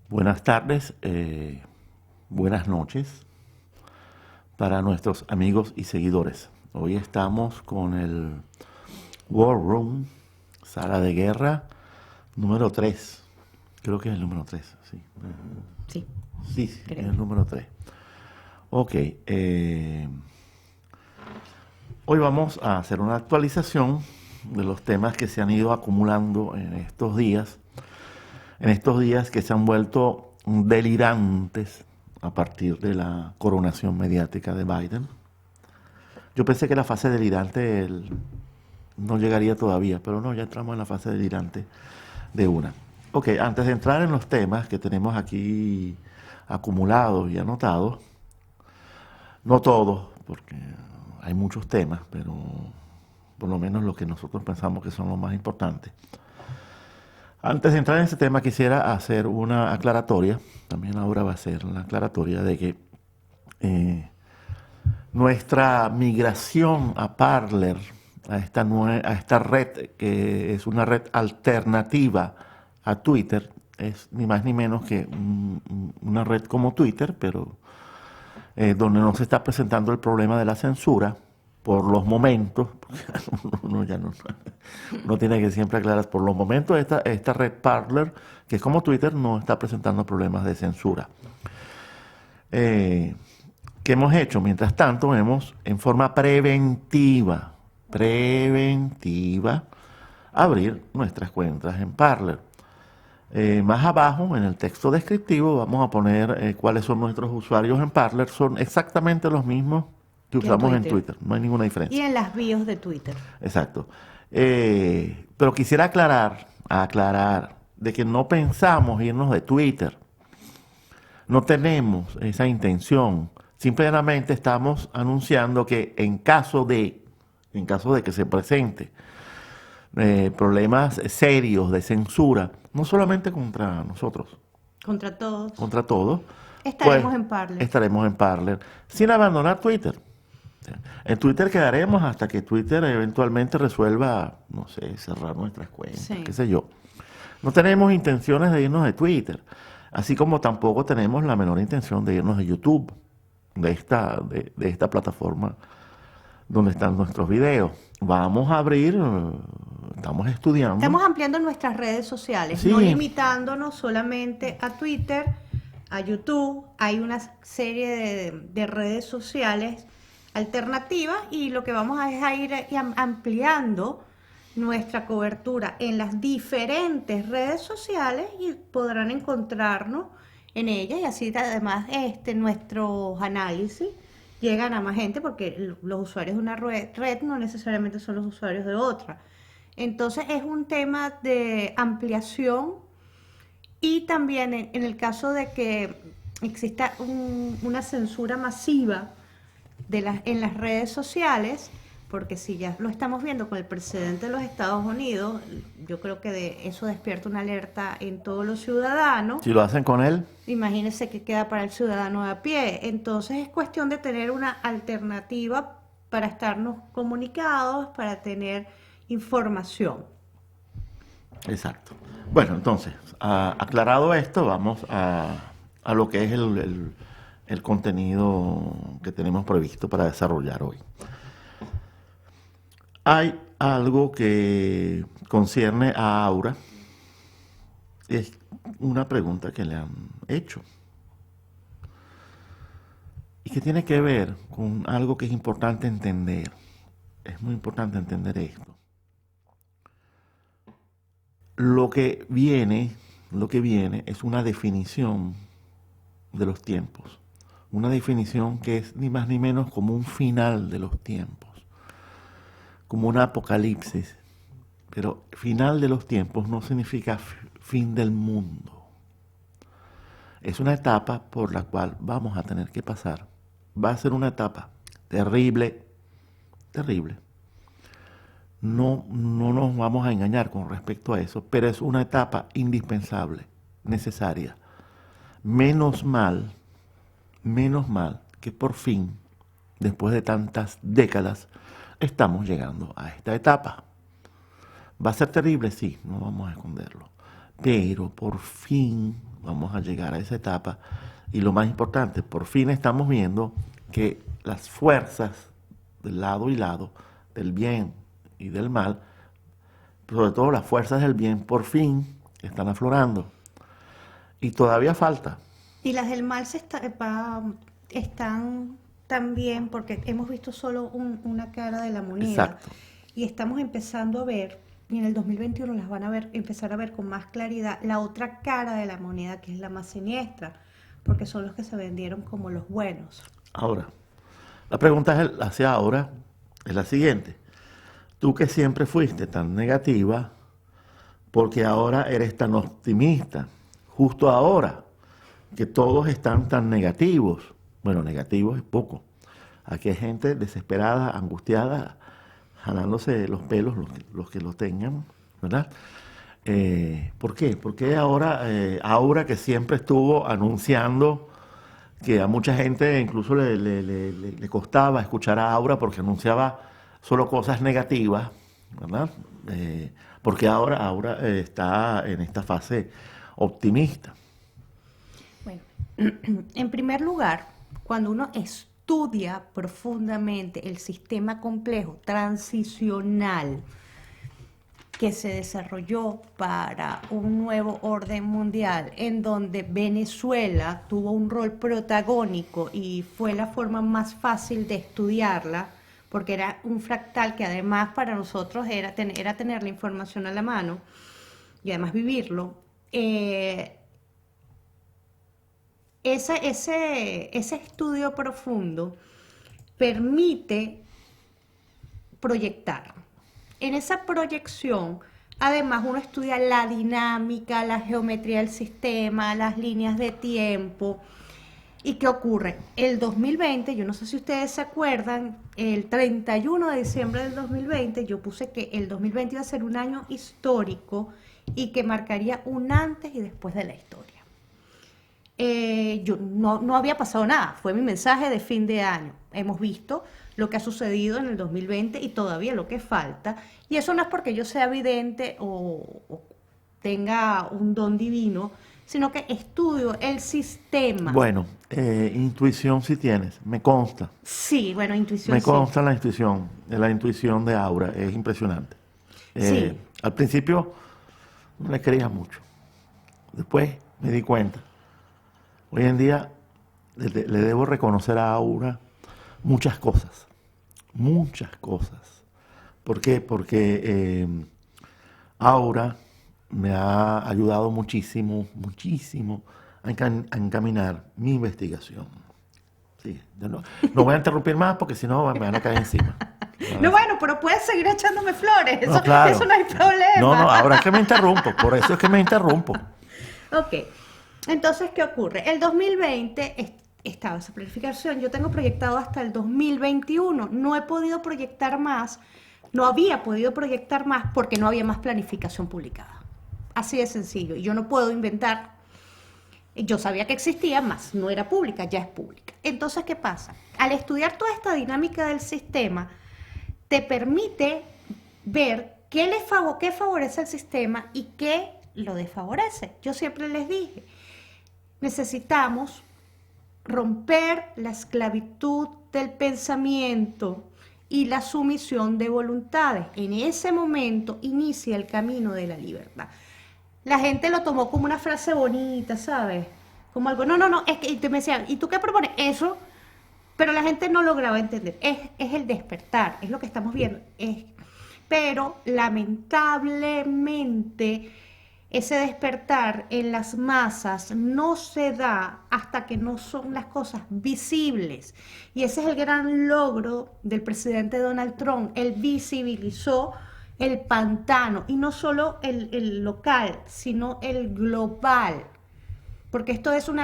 Buenas tardes, buenas noches para nuestros amigos y seguidores. Hoy estamos con el War Room, sala de guerra número 3. Creo que es el número 3, sí. Sí, Sí, sí, es creo. el número 3. Ok, hoy vamos a hacer una actualización de los temas que se han ido acumulando en estos días que se han vuelto delirantes a partir de la coronación mediática de Biden. Yo pensé que la fase delirante no llegaría todavía, pero no, ya entramos en la fase delirante de una. Ok, antes de entrar en los temas que tenemos aquí acumulados y anotados, no todos, porque hay muchos temas, pero por lo menos los que nosotros pensamos que son los más importantes. Antes de entrar en ese tema, quisiera hacer una aclaratoria, también ahora va a ser una aclaratoria de que eh, nuestra migración a Parler, a esta red que es una red alternativa a Twitter, es ni más ni menos que una red como Twitter, pero donde no se está presentando el problema de la censura por los momentos, uno ya no tiene que siempre aclarar, por los momentos esta red Parler, que es como Twitter, no está presentando problemas de censura. Eh, ¿Qué hemos hecho? Mientras tanto, hemos en forma preventiva, abrir nuestras cuentas en Parler. Más abajo, en el texto descriptivo, vamos a poner cuáles son nuestros usuarios en Parler. Son exactamente los mismos que Que en usamos en Twitter. Twitter. No hay ninguna Y diferencia. en las bios de Twitter. Exacto. Pero quisiera aclarar de que no pensamos irnos de Twitter. No tenemos esa intención. Simplemente estamos anunciando que en caso de que se presente problemas serios de censura, no solamente contra nosotros, Contra todos. contra todos, pues Estaremos en Parler. estaremos en Parler, sin abandonar Twitter. En Twitter quedaremos hasta que Twitter eventualmente resuelva, no sé, cerrar nuestras cuentas, qué Sí. sé yo. No tenemos intenciones de irnos de Twitter, así como tampoco tenemos la menor intención de irnos de YouTube, de esta plataforma donde están nuestros videos. Vamos a abrir, estamos estudiando. Estamos ampliando nuestras redes sociales, no Sí, limitándonos solamente a Twitter, a YouTube. Hay una serie de redes sociales alternativas y lo que vamos a es a ir ampliando nuestra cobertura en las diferentes redes sociales y podrán encontrarnos en ellas y así además nuestros análisis llegan a más gente porque los usuarios de una red no necesariamente son los usuarios de otra. Entonces es un tema de ampliación y también en el caso de que exista una censura masiva en las redes sociales, porque si ya lo estamos viendo con el presidente de los Estados Unidos, yo creo que eso despierta una alerta en todos los ciudadanos. si lo hacen con él, Imagínense qué queda para el ciudadano de a pie. Entonces es cuestión de tener una alternativa para estarnos comunicados, para tener información. exacto. Bueno, entonces, aclarado esto, vamos a lo que es el contenido que tenemos previsto para desarrollar hoy. Hay algo que concierne a Aura, es una pregunta que le han hecho y que tiene que ver con algo que es importante entender. Es muy importante entender esto. Lo que viene, lo que viene es una definición de los tiempos. Una definición que es ni más ni menos como un final de los tiempos, como un apocalipsis. Pero final de los tiempos no significa fin del mundo. Es una etapa por la cual vamos a tener que pasar. Va a ser una etapa terrible, terrible. No nos vamos a engañar con respecto a eso, pero es una etapa indispensable, necesaria. Menos mal, menos mal que por fin, después de tantas décadas, estamos llegando a esta etapa. ¿Va a ser terrible? Sí, no vamos a esconderlo. Pero por fin vamos a llegar a esa etapa. Y lo más importante, por fin estamos viendo que las fuerzas del lado y lado, del bien y del mal, sobre todo las fuerzas del bien, por fin están aflorando. Y todavía falta. Y las del mal están también, porque hemos visto solo una cara de la moneda. Exacto. Y estamos empezando a ver, y en el 2021 las van a ver, empezar a ver con más claridad, la otra cara de la moneda, que es la más siniestra, porque son los que se vendieron como los buenos. Ahora, la pregunta hacia ahora es la siguiente. Tú que siempre fuiste tan negativa, ¿por qué ahora eres tan optimista? Justo ahora, que todos están tan negativos. Bueno, negativos es poco. Aquí hay gente desesperada, angustiada, jalándose los pelos, los que lo tengan, ¿verdad? ¿Por qué? Porque ahora Aura, que siempre estuvo anunciando, que a mucha gente incluso le costaba escuchar a Aura porque anunciaba solo cosas negativas, ¿verdad? Porque ahora Aura está en esta fase optimista. Bueno, en primer lugar, cuando uno estudia profundamente el sistema complejo transicional que se desarrolló para un nuevo orden mundial, en donde Venezuela tuvo un rol protagónico y fue la forma más fácil de estudiarla, porque era un fractal que además para nosotros era tener la información a la mano y además vivirlo. Ese estudio profundo permite proyectar. En esa proyección, además, uno estudia la dinámica, la geometría del sistema, las líneas de tiempo. ¿Y qué ocurre? El 2020, yo no sé si ustedes se acuerdan, el 31 de diciembre del 2020, yo puse que el 2020 iba a ser un año histórico y que marcaría un antes y después de la historia. Yo no había pasado nada, fue mi mensaje de fin de año. Hemos visto lo que ha sucedido en el 2020 y todavía lo que falta, y eso no es porque yo sea vidente o tenga un don divino, sino que estudio el sistema. Bueno, intuición sí tienes, me consta. Sí, bueno, intuición Me sí. consta la intuición de Aura, es impresionante. Sí. Al principio no le creía mucho, después me di cuenta. Hoy en día le debo reconocer a Aura muchas cosas. ¿Por qué? Porque Aura me ha ayudado muchísimo a encaminar mi investigación. Sí, yo no voy a interrumpir más porque si no me van a caer encima. No, bueno, pero puedes seguir echándome flores, eso, No, claro. eso no hay problema. No, ahora es que me interrumpo, por eso es que me interrumpo. Ok, entonces, ¿qué ocurre? El 2020 estaba esa planificación, yo tengo proyectado hasta el 2021, no he podido proyectar más, no había podido proyectar más porque no había más planificación publicada. Así de sencillo, y yo no puedo inventar, yo sabía que existía, más no era pública, ya es pública. Entonces, ¿qué pasa? Al estudiar toda esta dinámica del sistema, te permite ver qué favorece al sistema y qué lo desfavorece. Yo siempre les dije, necesitamos romper la esclavitud del pensamiento y la sumisión de voluntades. En ese momento inicia el camino de la libertad. La gente lo tomó como una frase bonita, ¿sabes? Como algo, no, es que y me decían, ¿y tú qué propones? Eso, pero la gente no lograba entender. Es el despertar, es lo que estamos viendo. Pero lamentablemente ese despertar en las masas no se da hasta que no son las cosas visibles. Y ese es el gran logro del presidente Donald Trump. Él visibilizó el pantano, y no solo el local, sino el global. Porque esto es un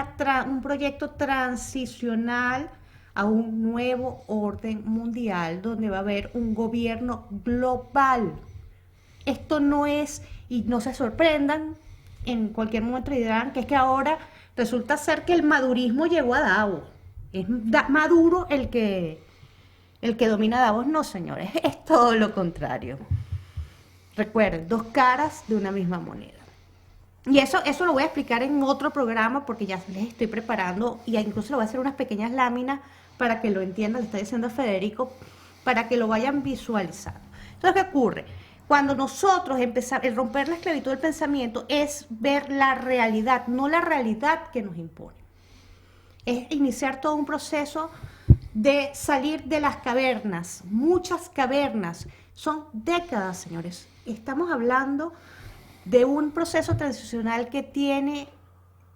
proyecto transicional a un nuevo orden mundial donde va a haber un gobierno global. Esto no es, y no se sorprendan, en cualquier momento dirán que es que ahora resulta ser que el madurismo llegó a Davos. Es Maduro el que domina Davos. No, señores, es todo lo contrario. Recuerden, dos caras de una misma moneda. Y eso lo voy a explicar en otro programa porque ya les estoy preparando y incluso le voy a hacer unas pequeñas láminas para que lo entiendan, le está diciendo Federico, para que lo vayan visualizando. Entonces, ¿qué ocurre? Cuando nosotros empezamos, el romper la esclavitud del pensamiento es ver la realidad, no la realidad que nos impone. Es iniciar todo un proceso de salir de las cavernas, muchas cavernas, son décadas, señores. Estamos hablando de un proceso transicional que tiene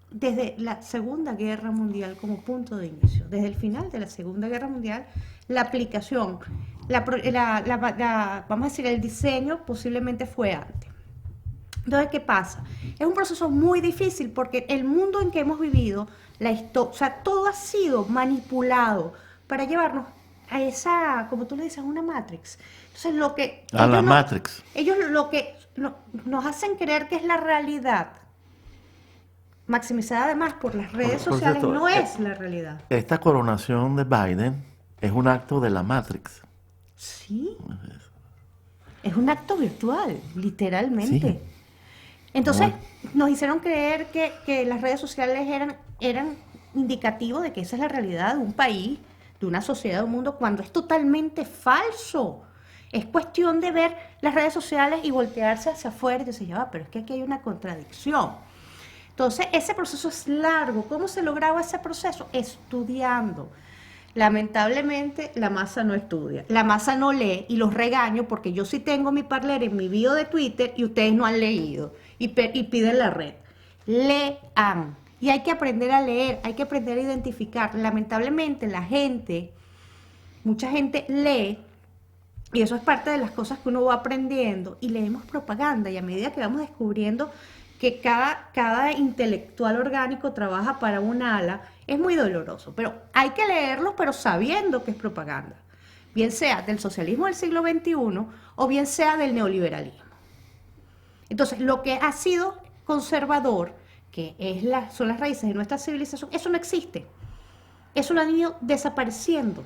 desde la Segunda Guerra Mundial como punto de inicio, desde el final de la Segunda Guerra Mundial, la aplicación, vamos a decir, el diseño posiblemente fue antes. Entonces, ¿qué pasa? Es un proceso muy difícil porque el mundo en que hemos vivido, o sea, todo ha sido manipulado para llevarnos a esa, como tú le dices, una Matrix. Entonces, lo que... A la Matrix. Ellos lo que nos hacen creer que es la realidad, maximizada además por las redes sociales, cierto, no es la realidad. Esta coronación de Biden es un acto de la Matrix. Sí. Es un acto virtual, literalmente. Sí. Entonces, nos hicieron creer que las redes sociales eran indicativos de que esa es la realidad de un país, de una sociedad, de un mundo, cuando es totalmente falso. Es cuestión de ver las redes sociales y voltearse hacia afuera y decir, ya va, pero es que aquí hay una contradicción. Entonces, ese proceso es largo. ¿Cómo se lograba ese proceso? Estudiando. Lamentablemente, la masa no estudia, la masa no lee y los regaño porque yo sí tengo mi Parler en mi bio de Twitter y ustedes no han leído y piden la red. Lean. Y hay que aprender a leer, hay que aprender a identificar. Lamentablemente, mucha gente lee, y eso es parte de las cosas que uno va aprendiendo, y leemos propaganda, y a medida que vamos descubriendo que cada intelectual orgánico trabaja para un ala, es muy doloroso. Pero hay que leerlo, pero sabiendo que es propaganda. Bien sea del socialismo del siglo XXI o bien sea del neoliberalismo. Entonces, lo que ha sido conservador, que son las raíces de nuestra civilización, eso no existe. Eso lo han ido desapareciendo.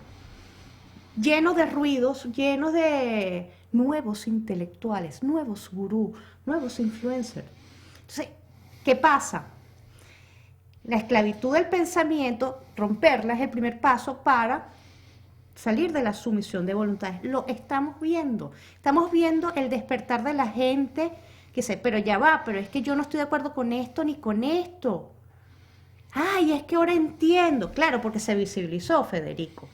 Lleno de ruidos, lleno de nuevos intelectuales, nuevos gurús, nuevos influencers. Entonces, ¿qué pasa? La esclavitud del pensamiento, romperla, es el primer paso para salir de la sumisión de voluntades. Lo estamos viendo. Estamos viendo el despertar de la gente que dice, pero ya va, pero es que yo no estoy de acuerdo con esto ni con esto. Ay, es que ahora entiendo. Claro, porque se visibilizó, Federico.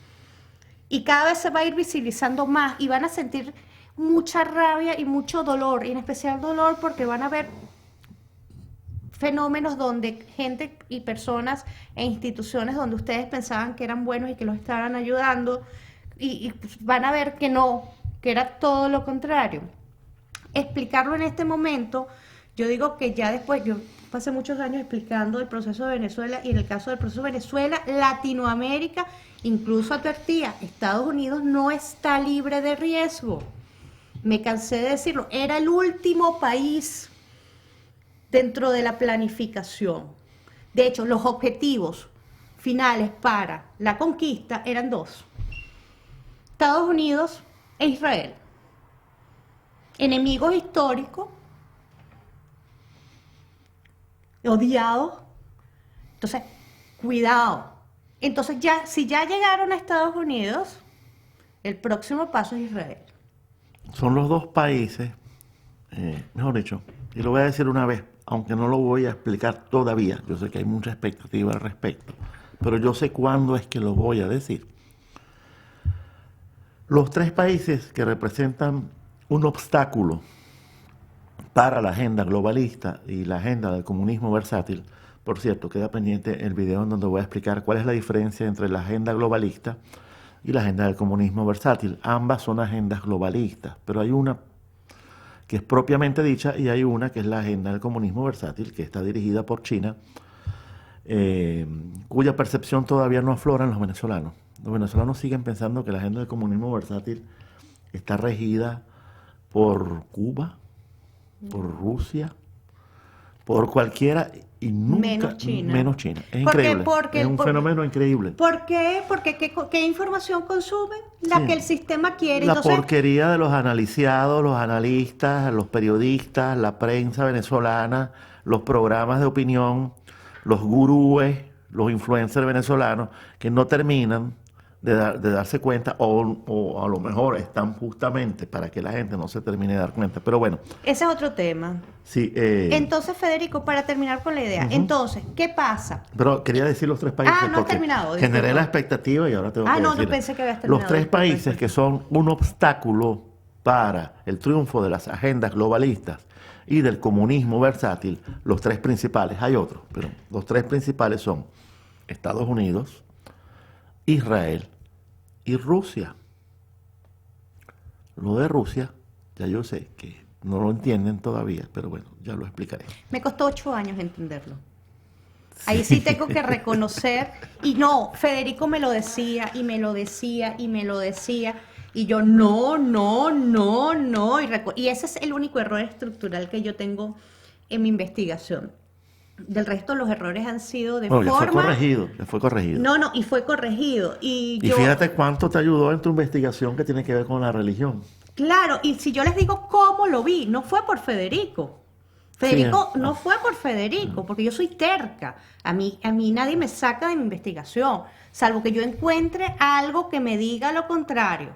Y cada vez se va a ir visibilizando más y van a sentir mucha rabia y mucho dolor, y en especial dolor porque van a ver fenómenos donde gente y personas e instituciones donde ustedes pensaban que eran buenos y que los estaban ayudando y van a ver que no, que era todo lo contrario. Explicarlo en este momento, yo digo que ya después, yo pasé muchos años explicando el proceso de Venezuela y en el caso del proceso de Venezuela, Latinoamérica, incluso advertía, Estados Unidos no está libre de riesgo. Me cansé de decirlo, era el último país dentro de la planificación. De hecho, los objetivos finales para la conquista eran dos: Estados Unidos e Israel. Enemigos históricos, odiados. Entonces, cuidado. Entonces, si ya llegaron a Estados Unidos, el próximo paso es Israel. Son los dos países, mejor dicho, y lo voy a decir una vez, aunque no lo voy a explicar todavía. Yo sé que hay mucha expectativa al respecto, pero yo sé cuándo es que lo voy a decir. Los tres países que representan un obstáculo para la agenda globalista y la agenda del comunismo versátil. Por cierto, queda pendiente el video en donde voy a explicar cuál es la diferencia entre la agenda globalista y la agenda del comunismo versátil. Ambas son agendas globalistas, pero hay una que es propiamente dicha y hay una que es la agenda del comunismo versátil, que está dirigida por China, cuya percepción todavía no aflora en los venezolanos. Los venezolanos siguen pensando que la agenda del comunismo versátil está regida por Cuba, por Rusia, por cualquiera y nunca menos China. Es increíble. Es un fenómeno increíble. ¿Por qué? Porque ¿qué información consumen? La que el sistema quiere. La porquería de los analiciados, los analistas, los periodistas, la prensa venezolana, los programas de opinión, los gurúes, los influencers venezolanos, que no terminan de darse cuenta, o a lo mejor están justamente para que la gente no se termine de dar cuenta. Pero bueno, Ese es otro tema. sí. Entonces, Federico, para terminar con la idea, entonces, ¿qué pasa? Pero quería decir los tres países No has porque terminado, generé disculpa. la expectativa y ahora tengo que No decirla. pensé que habías terminado. Los tres Disculpa, países que son un obstáculo para el triunfo de las agendas globalistas y del comunismo versátil, los tres principales, hay otros, pero los tres principales son Estados Unidos, Israel y Rusia. Lo de Rusia, ya yo sé que no lo entienden todavía, pero bueno, ya lo explicaré. Me costó 8 años entenderlo. Ahí sí tengo que reconocer, y no, Federico me lo decía, y me lo decía, y me lo decía, y yo no, y ese es el único error estructural que yo tengo en mi investigación. Del resto, los errores han sido de Bueno, ya forma... ya fue corregido. No, y fue corregido. Y yo, fíjate cuánto te ayudó en tu investigación que tiene que ver con la religión. claro, y si yo les digo cómo lo vi, no fue por Federico. Federico no fue por Federico, porque yo soy terca. A mí nadie me saca de mi investigación, salvo que yo encuentre algo que me diga lo contrario.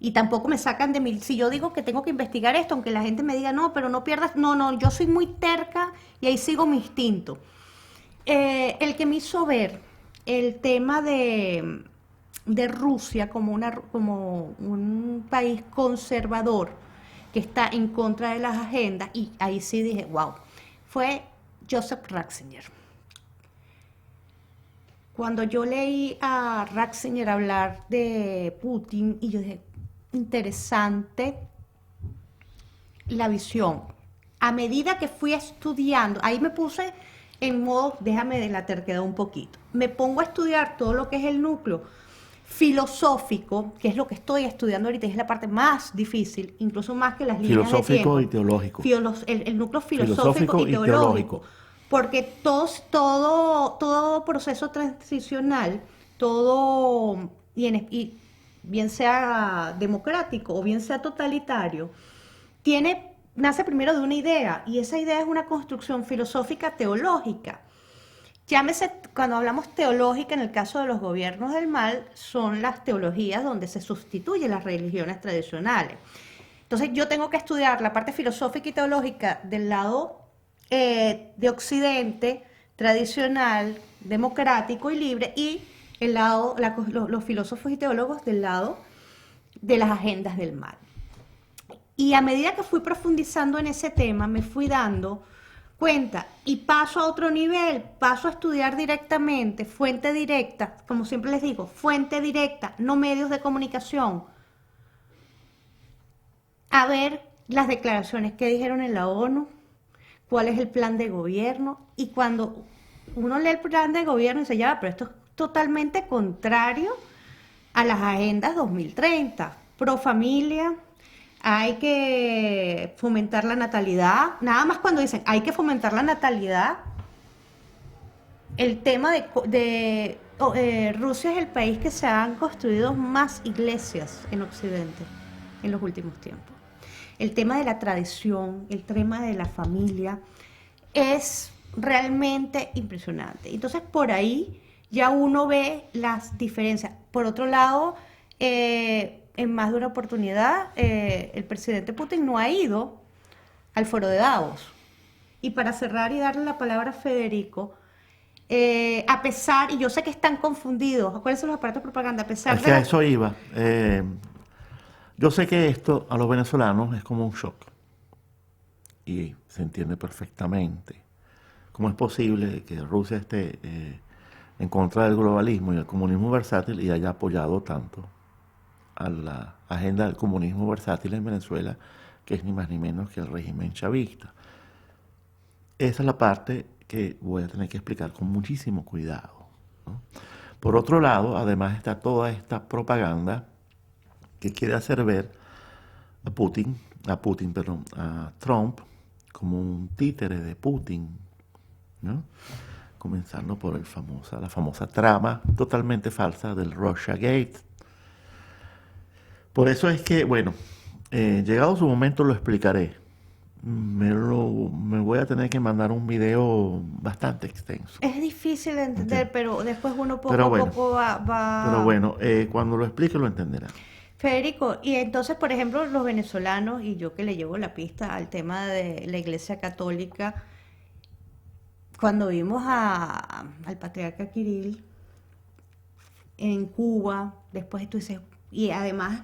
Y tampoco me sacan de mí. Si yo digo que tengo que investigar esto, aunque la gente me diga, no, pero no pierdas. No, yo soy muy terca y ahí sigo mi instinto. El que me hizo ver el tema de Rusia como un país conservador que está en contra de las agendas, y ahí sí dije, wow, fue Joseph Ratzinger. Cuando yo leí a Ratzinger hablar de Putin, y yo dije, interesante la visión. A medida que fui estudiando, ahí me puse en modo, déjame de la terquedad un poquito, me pongo a estudiar todo lo que es el núcleo filosófico, que es lo que estoy estudiando ahorita, y es la parte más difícil, incluso más que las líneas de tiempo. Filosófico y teológico. El núcleo filosófico y teológico. Porque todo proceso transicional, todo, y bien sea democrático o bien sea totalitario, nace primero de una idea, y esa idea es una construcción filosófica teológica. Llámese, cuando hablamos teológica, en el caso de los gobiernos del mal, son las teologías donde se sustituyen las religiones tradicionales. Entonces yo tengo que estudiar la parte filosófica y teológica del lado de Occidente, tradicional, democrático y libre, y el lado, los filósofos y teólogos del lado de las agendas del mal. Y a medida que fui profundizando en ese tema, me fui dando cuenta y paso a otro nivel, paso a estudiar directamente, fuente directa, como siempre les digo, fuente directa, no medios de comunicación, a ver las declaraciones que dijeron en la ONU, cuál es el plan de gobierno, y cuando uno lee el plan de gobierno dice, ya, pero esto es totalmente contrario a las agendas 2030, pro familia. Hay que fomentar la natalidad. Nada más cuando dicen hay que fomentar la natalidad, el tema de Rusia es el país que se han construido más iglesias en Occidente en los últimos tiempos. El tema de la tradición, el tema de la familia es realmente impresionante. Entonces por ahí ya uno ve las diferencias. Por otro lado, en más de una oportunidad, el presidente Putin no ha ido al foro de Davos. Y para cerrar y darle la palabra a Federico, a pesar, y yo sé que están confundidos, acuérdense los aparatos de propaganda, a pesar es que a eso iba. Yo sé que esto a los venezolanos es como un shock. Y se entiende perfectamente. ¿Cómo es posible que Rusia esté en contra del globalismo y el comunismo versátil y haya apoyado tanto a la agenda del comunismo versátil en Venezuela, que es ni más ni menos que el régimen chavista? Esa es la parte que voy a tener que explicar con muchísimo cuidado, ¿no? Por otro lado, además está toda esta propaganda que quiere hacer ver a Trump como un títere de Putin, ¿no? Comenzando por la famosa trama totalmente falsa del Russiagate. Por eso es que, bueno, llegado su momento lo explicaré, me voy a tener que mandar un video bastante extenso. Es difícil de entender, Entiendo. pero después uno poco Pero a bueno, poco pero va. bueno, cuando lo explique lo entenderá. Federico, y entonces, por ejemplo, los venezolanos, y yo que le llevo la pista al tema de la Iglesia Católica, cuando vimos al patriarca Kirill en Cuba, después tú dices, y además,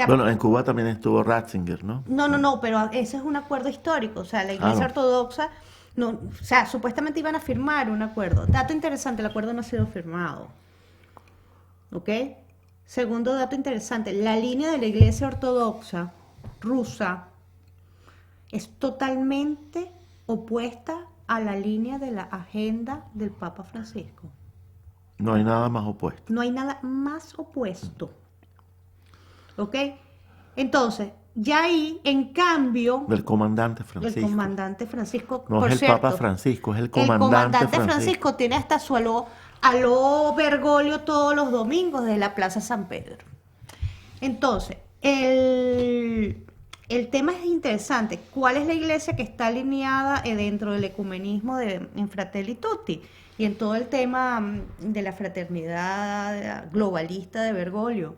Bueno, en Cuba también estuvo Ratzinger, ¿no? no, pero ese es un acuerdo histórico, o sea, la Iglesia Claro. Ortodoxa, no, o sea, supuestamente iban a firmar un acuerdo. Dato interesante, el acuerdo no ha sido firmado, ¿ok? Segundo dato interesante, la línea de la Iglesia Ortodoxa rusa es totalmente opuesta a la línea de la agenda del Papa Francisco. No hay nada más opuesto. No hay nada más opuesto. ¿Ok? Entonces, ya ahí, en cambio, Del comandante el Francisco. comandante Francisco, No por es el cierto, Papa Francisco, es el el comandante comandante Francisco. Francisco tiene hasta su aló Bergoglio todos los domingos de la Plaza San Pedro. Entonces, el tema es interesante. ¿Cuál es la iglesia que está alineada dentro del ecumenismo en Fratelli Tutti? Y en todo el tema de la fraternidad globalista de Bergoglio.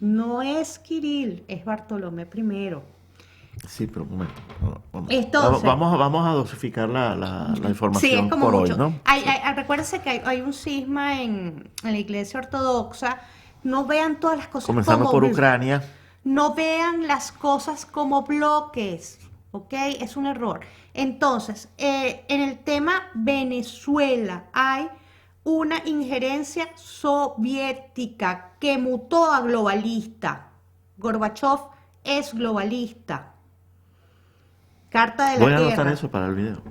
No es Kirill, es Bartolomé I. Sí, pero un momento. Entonces, Vamos a dosificar la sí, es información como por mucho. hoy, ¿no? Recuérdense que hay un cisma en la iglesia ortodoxa. No vean todas las cosas Comenzando como por Ucrania. no vean las cosas como bloques, ¿ok? Es un error. Entonces, en el tema Venezuela hay una injerencia soviética que mutó a globalista. Gorbachev es globalista. Carta de la Voy a anotar guerra. eso para el video.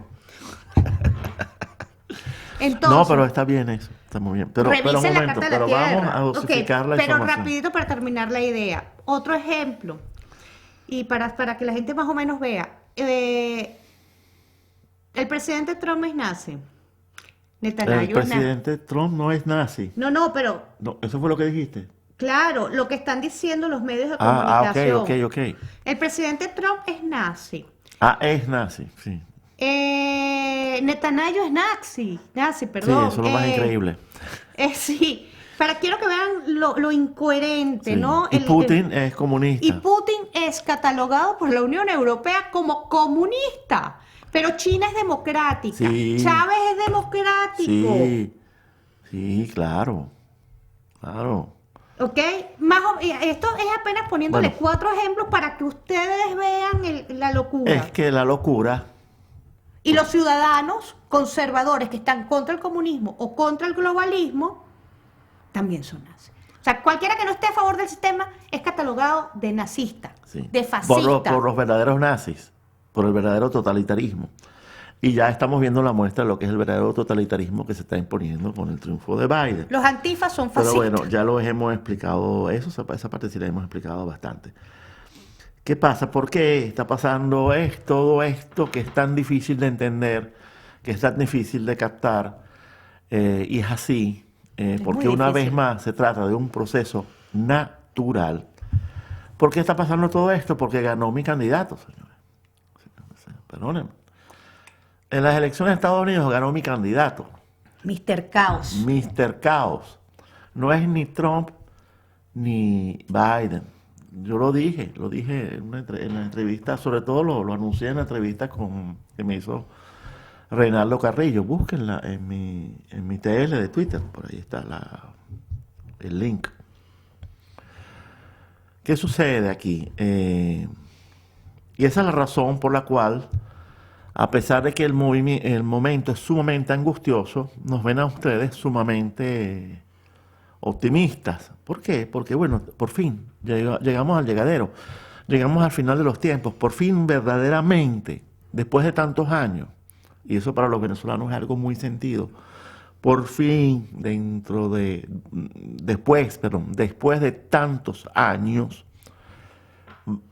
Entonces, No, pero está bien eso. Está muy bien. Pero un revisen la momento, carta de la pero vamos tierra. a dosificar Ok, la pero información. rapidito para terminar la idea. Otro ejemplo, y para que la gente más o menos vea. El presidente Trump es nazi. El Netanyahu es nazi. presidente Trump no es nazi. No, pero No, eso fue lo que dijiste. claro, lo que están diciendo los medios de Ok, comunicación. ok. El presidente Trump es nazi. Es nazi, sí. Netanyahu es nazi, Sí, perdón. eso es lo más increíble. Sí, quiero que vean lo incoherente, Sí. ¿no? Y Putin es Y comunista. Putin es catalogado por la Unión Europea como comunista, pero China es democrática, Sí. Chávez es democrático, Sí, claro. Claro. ¿ok? Esto es apenas poniéndole Bueno. 4 ejemplos para que ustedes vean la locura. Es que la locura, Y los ciudadanos conservadores que están contra el comunismo o contra el globalismo también son nazis. O sea, cualquiera que no esté a favor del sistema es catalogado de nazista, sí, de fascista. por los verdaderos nazis, por el verdadero totalitarismo. Y ya estamos viendo la muestra de lo que es el verdadero totalitarismo que se está imponiendo con el triunfo de Biden. Los antifas son Pero fascistas. bueno, ya lo hemos explicado, esa parte sí la hemos explicado bastante. ¿Qué pasa? ¿Por qué está pasando todo esto que es tan difícil de entender, que es tan difícil de captar? Y es así, porque muy una difícil. vez más se trata de un proceso natural. ¿Por qué está pasando todo esto? Porque ganó mi candidato, señores. Perdónenme. En las elecciones de Estados Unidos ganó mi candidato, Mr. Caos. Mr. Caos. No es ni Trump ni Biden. Yo lo dije en la entrevista, sobre todo lo anuncié en la entrevista que me hizo Reinaldo Carrillo. Búsquenla en mi TL de Twitter, por ahí está el link. ¿Qué sucede aquí? Y esa es la razón por la cual, a pesar de que el momento es sumamente angustioso, nos ven a ustedes sumamente optimistas. ¿Por qué? Porque, bueno, por fin llegamos al llegadero, llegamos al final de los tiempos, por fin verdaderamente, después de tantos años, y eso para los venezolanos es algo muy sentido, por fin después de tantos años,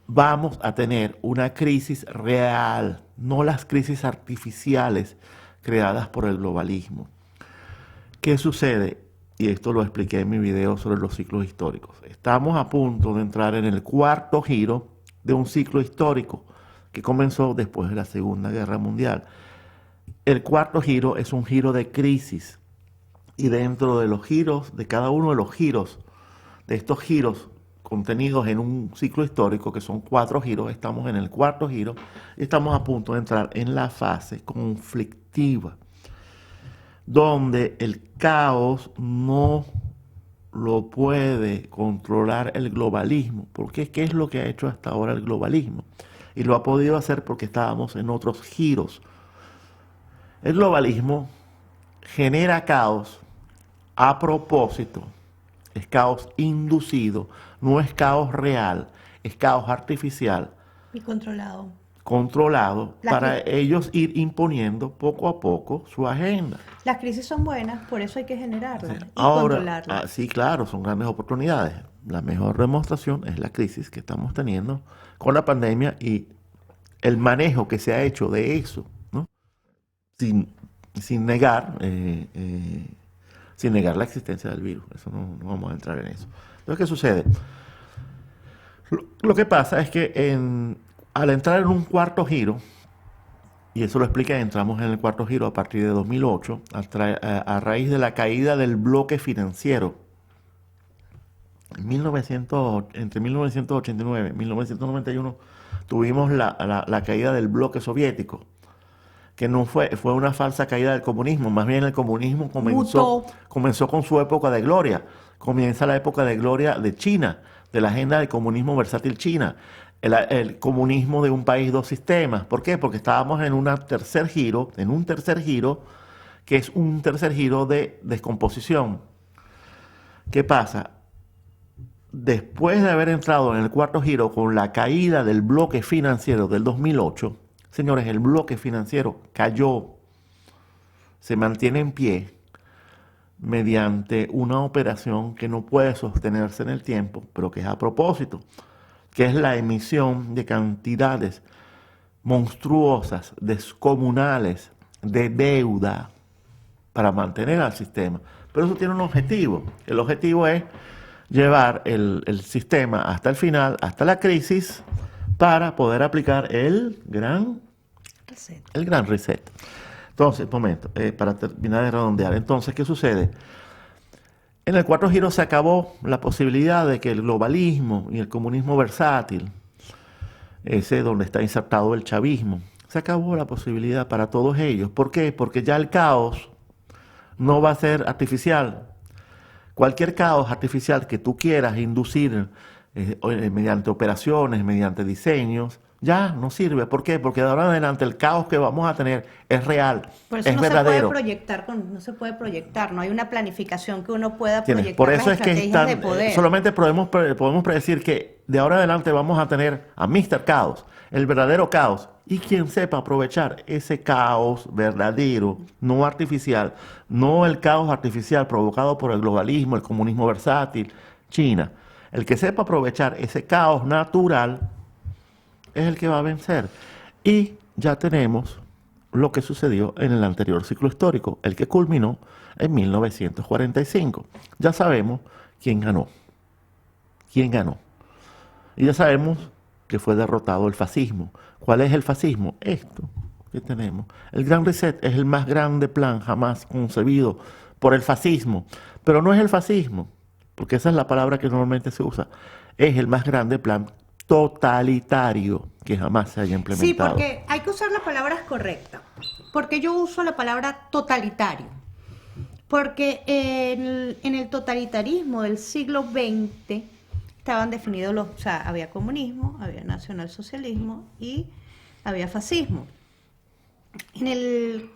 vamos a tener una crisis real, no las crisis artificiales creadas por el globalismo. ¿Qué sucede? Y esto lo expliqué en mi video sobre los ciclos históricos. Estamos a punto de entrar en el cuarto giro de un ciclo histórico que comenzó después de la Segunda Guerra Mundial. El cuarto giro es un giro de crisis y dentro de los giros, de cada uno de los giros, de estos giros contenidos en un ciclo histórico, que son 4 giros, estamos en el cuarto giro y estamos a punto de entrar en la fase conflictiva, donde el caos no lo puede controlar el globalismo. Porque ¿qué es lo que ha hecho hasta ahora el globalismo? Y lo ha podido hacer porque estábamos en otros giros. El globalismo genera caos a propósito. Es caos inducido, no es caos real, es caos artificial. Y controlado. Controlado para ellos ir imponiendo poco a poco su agenda. Las crisis son buenas, por eso hay que generarlas y Ahora, controlarlas. sí, claro, son grandes oportunidades. La mejor demostración es la crisis que estamos teniendo con la pandemia y el manejo que se ha hecho de eso, ¿no? Sin negar la existencia del virus. Eso no vamos a entrar en eso. Entonces, ¿qué sucede? Lo que pasa es que al entrar en un cuarto giro, y eso lo explica, entramos en el cuarto giro a partir de 2008, a raíz de la caída del bloque financiero. Entre 1989 y 1991 tuvimos la caída del bloque soviético, que no fue una falsa caída del comunismo, más bien el comunismo comenzó con su época de gloria. Comienza la época de gloria de China, de la agenda del comunismo versátil China, el comunismo de un país, dos sistemas. ¿Por qué? Porque estábamos en un tercer giro, que es un tercer giro de descomposición. ¿Qué pasa? Después de haber entrado en el cuarto giro con la caída del bloque financiero del 2008, señores, el bloque financiero cayó, se mantiene en pie mediante una operación que no puede sostenerse en el tiempo, pero que es a propósito, que es la emisión de cantidades monstruosas, descomunales, de deuda para mantener al sistema. Pero eso tiene un objetivo. El objetivo es llevar el sistema hasta el final, hasta la crisis, para poder aplicar el gran reset. Entonces, para terminar de redondear. Entonces, ¿qué sucede? En el cuarto giro se acabó la posibilidad de que el globalismo y el comunismo versátil, ese donde está insertado el chavismo, se acabó la posibilidad para todos ellos. ¿Por qué? Porque ya el caos no va a ser artificial. Cualquier caos artificial que tú quieras inducir mediante operaciones, mediante diseños, ya no sirve. ¿Por qué? Porque de ahora en adelante el caos que vamos a tener es real, por eso es no verdadero. No se puede proyectar, no hay una planificación que uno pueda proyectar. Por eso las es que estrategias de poder. solamente podemos predecir que de ahora en adelante vamos a tener a Mr. Caos, el verdadero caos, y quien sepa aprovechar ese caos verdadero, no artificial, no el caos artificial provocado por el globalismo, el comunismo versátil, China. El que sepa aprovechar ese caos natural es el que va a vencer. Y ya tenemos lo que sucedió en el anterior ciclo histórico, el que culminó en 1945. Ya sabemos quién ganó. Y ya sabemos que fue derrotado el fascismo. ¿Cuál es el fascismo? Esto que tenemos. El Gran Reset es el más grande plan jamás concebido por el fascismo. Pero no es el fascismo, porque esa es la palabra que normalmente se usa. Es el más grande plan totalitario que jamás se haya implementado. Sí, porque hay que usar las palabras correctas. Porque yo uso la palabra totalitario. Porque en el totalitarismo del siglo XX estaban definidos había comunismo, había nacionalsocialismo y había fascismo. En el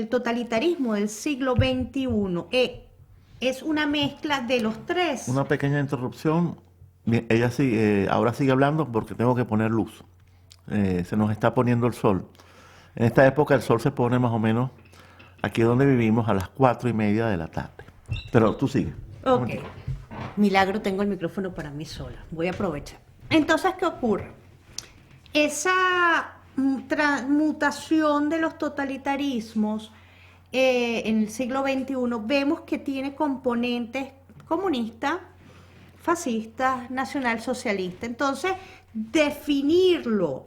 totalitarismo del siglo XXI es una mezcla de los tres. Una pequeña interrupción. Ella ahora sigue hablando porque tengo que poner luz. Se nos está poniendo el sol. En esta época el sol se pone más o menos aquí donde vivimos a las 4:30 de la tarde. Pero tú sigue. Ok. Milagro, tengo el micrófono para mí sola. Voy a aprovechar. Entonces, ¿qué ocurre? Esa transmutación de los totalitarismos en el siglo XXI vemos que tiene componentes comunistas, fascistas, nacionalsocialistas. Entonces, definirlo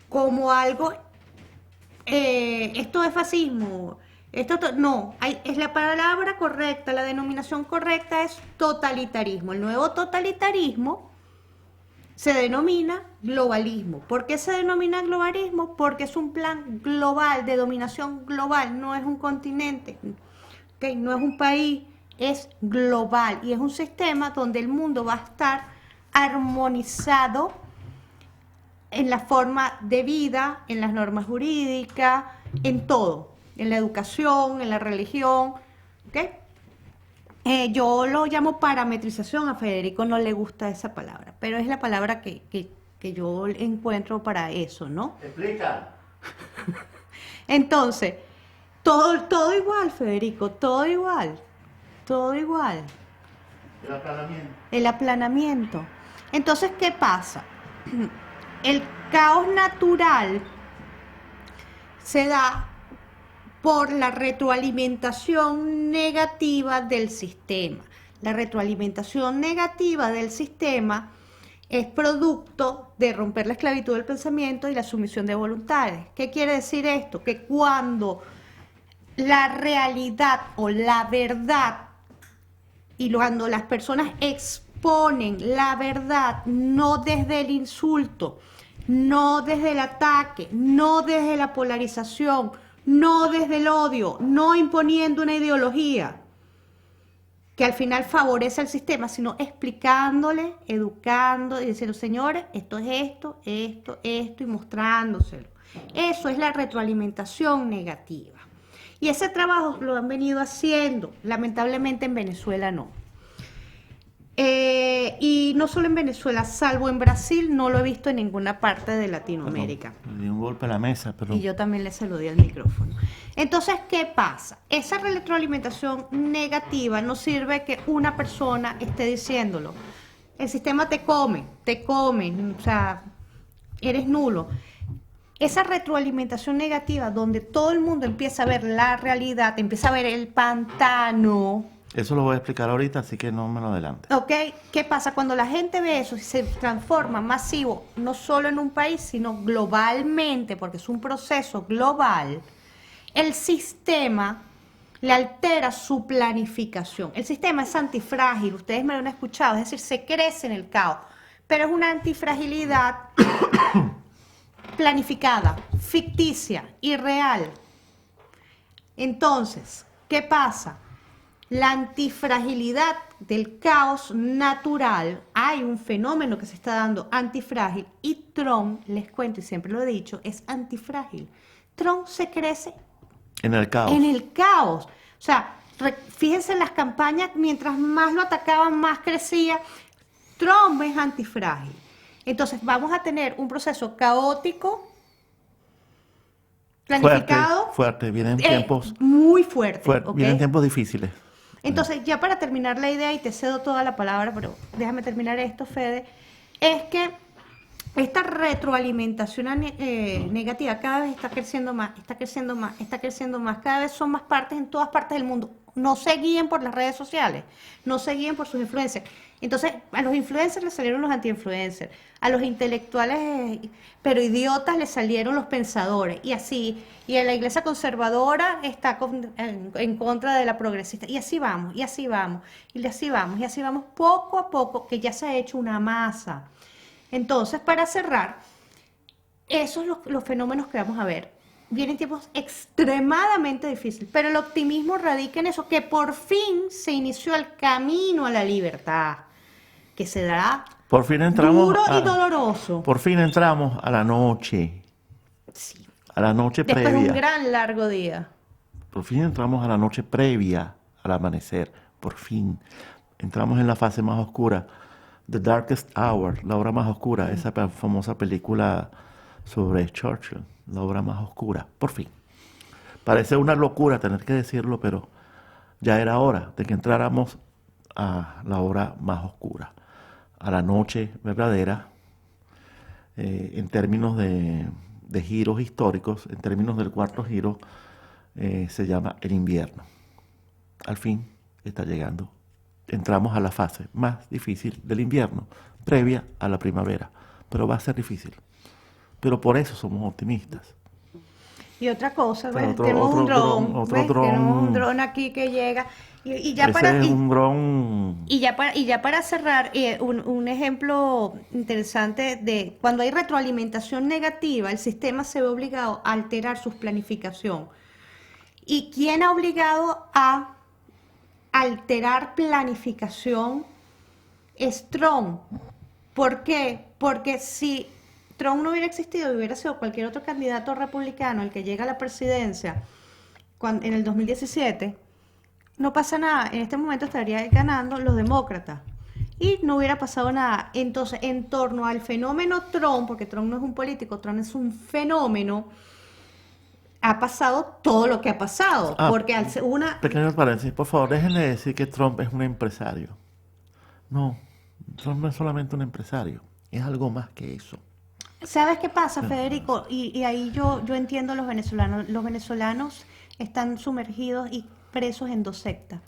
como algo, esto es fascismo, no, es la palabra correcta, la denominación correcta es totalitarismo. El nuevo totalitarismo se denomina globalismo. ¿Por qué se denomina globalismo? Porque es un plan global, de dominación global, no es un continente, ¿okay? No es un país, es global y es un sistema donde el mundo va a estar armonizado en la forma de vida, en las normas jurídicas, en todo, en la educación, en la religión, ¿okay? Yo lo llamo parametrización, a Federico no le gusta esa palabra, pero es la palabra que yo encuentro para eso, ¿no? Explica. Entonces, todo igual, Federico, todo igual, todo igual. El aplanamiento. El aplanamiento. Entonces, ¿qué pasa? El caos natural se da por la retroalimentación negativa del sistema. La retroalimentación negativa del sistema es producto de romper la esclavitud del pensamiento y la sumisión de voluntades. ¿Qué quiere decir esto? Que cuando la realidad o la verdad y cuando las personas exponen la verdad, no desde el insulto, no desde el ataque, no desde la polarización, no desde el odio, no imponiendo una ideología que al final favorece al sistema, sino explicándole, educando y diciendo, señores, esto es esto, y mostrándoselo. Eso es la retroalimentación negativa. Y ese trabajo lo han venido haciendo, lamentablemente en Venezuela no. Y no solo en Venezuela, salvo en Brasil, no lo he visto en ninguna parte de Latinoamérica. Le di un golpe a la mesa, pero... Y yo también le saludé al micrófono. Entonces, ¿qué pasa? Esa retroalimentación negativa no sirve que una persona esté diciéndolo. El sistema te come, o sea, eres nulo. Esa retroalimentación negativa donde todo el mundo empieza a ver la realidad, empieza a ver el pantano. Eso lo voy a explicar ahorita, así que no me lo adelante. ¿Ok? ¿Qué pasa? Cuando la gente ve eso y se transforma masivo, no solo en un país, sino globalmente, porque es un proceso global, el sistema le altera su planificación. El sistema es antifrágil, ustedes me lo han escuchado, es decir, se crece en el caos, pero es una antifragilidad planificada, ficticia, irreal. Entonces, ¿qué pasa? La antifragilidad del caos natural, hay un fenómeno que se está dando antifrágil y Trump, les cuento y siempre lo he dicho, es antifrágil. Trump se crece en el caos. En el caos. O sea, fíjense en las campañas, mientras más lo atacaban, más crecía. Trump es antifrágil. Entonces vamos a tener un proceso caótico, planificado. Fuerte. Vienen tiempos... Muy fuerte. ¿Okay? Vienen tiempos difíciles. Entonces, ya para terminar la idea, y te cedo toda la palabra, pero déjame terminar esto, Fede, es que esta retroalimentación negativa cada vez está creciendo más, cada vez son más partes en todas partes del mundo. No se guíen por las redes sociales, no se guíen por sus influencers. Entonces, a los influencers les salieron los anti-influencers, a los intelectuales, pero idiotas les salieron los pensadores, y así, y a la iglesia conservadora está en contra de la progresista, y así vamos, y así vamos, y así vamos, y así vamos, poco a poco, que ya se ha hecho una masa. Entonces, para cerrar, esos son los fenómenos que vamos a ver. Vienen tiempos extremadamente difíciles, pero el optimismo radica en eso, que por fin se inició el camino a la libertad, que se dará por fin entramos duro y doloroso. Por fin entramos a la noche. Sí. A la noche Después previa. de un gran largo día. Por fin entramos a la noche previa al amanecer. Por fin. Entramos en la fase más oscura. The Darkest Hour, la hora más oscura. Esa famosa película sobre Churchill. La hora más oscura. Por fin. Parece una locura tener que decirlo, pero ya era hora de que entráramos a la hora más oscura. A la noche verdadera. En términos de giros históricos, en términos del cuarto giro, se llama el invierno. Al fin está llegando entramos a la fase más difícil del invierno, previa a la primavera. Pero va a ser difícil. Pero por eso somos optimistas. Y otra cosa, Pero ¿ves? Tenemos un dron, otro ¿ves? Tenemos un dron, dron aquí que llega. Y ya para, ese es un dron, y ya para cerrar, un ejemplo interesante de cuando hay retroalimentación negativa, el sistema se ve obligado a alterar su planificación. ¿Y quién ha obligado a alterar planificación? Es Trump. ¿Por qué? Porque si Trump no hubiera existido y hubiera sido cualquier otro candidato republicano el que llega a la presidencia en el 2017, no pasa nada. En este momento estarían ganando los demócratas y no hubiera pasado nada. Entonces, en torno al fenómeno Trump, porque Trump no es un político, Trump es un fenómeno, ha pasado todo lo que ha pasado. Ah, Porque al ser una... pequeño paréntesis, por favor, déjenme decir que Trump es un empresario. No, Trump no es solamente un empresario, es algo más que eso. ¿Sabes qué pasa, Federico? Y ahí yo entiendo a los venezolanos. Los venezolanos están sumergidos y presos en dos sectas.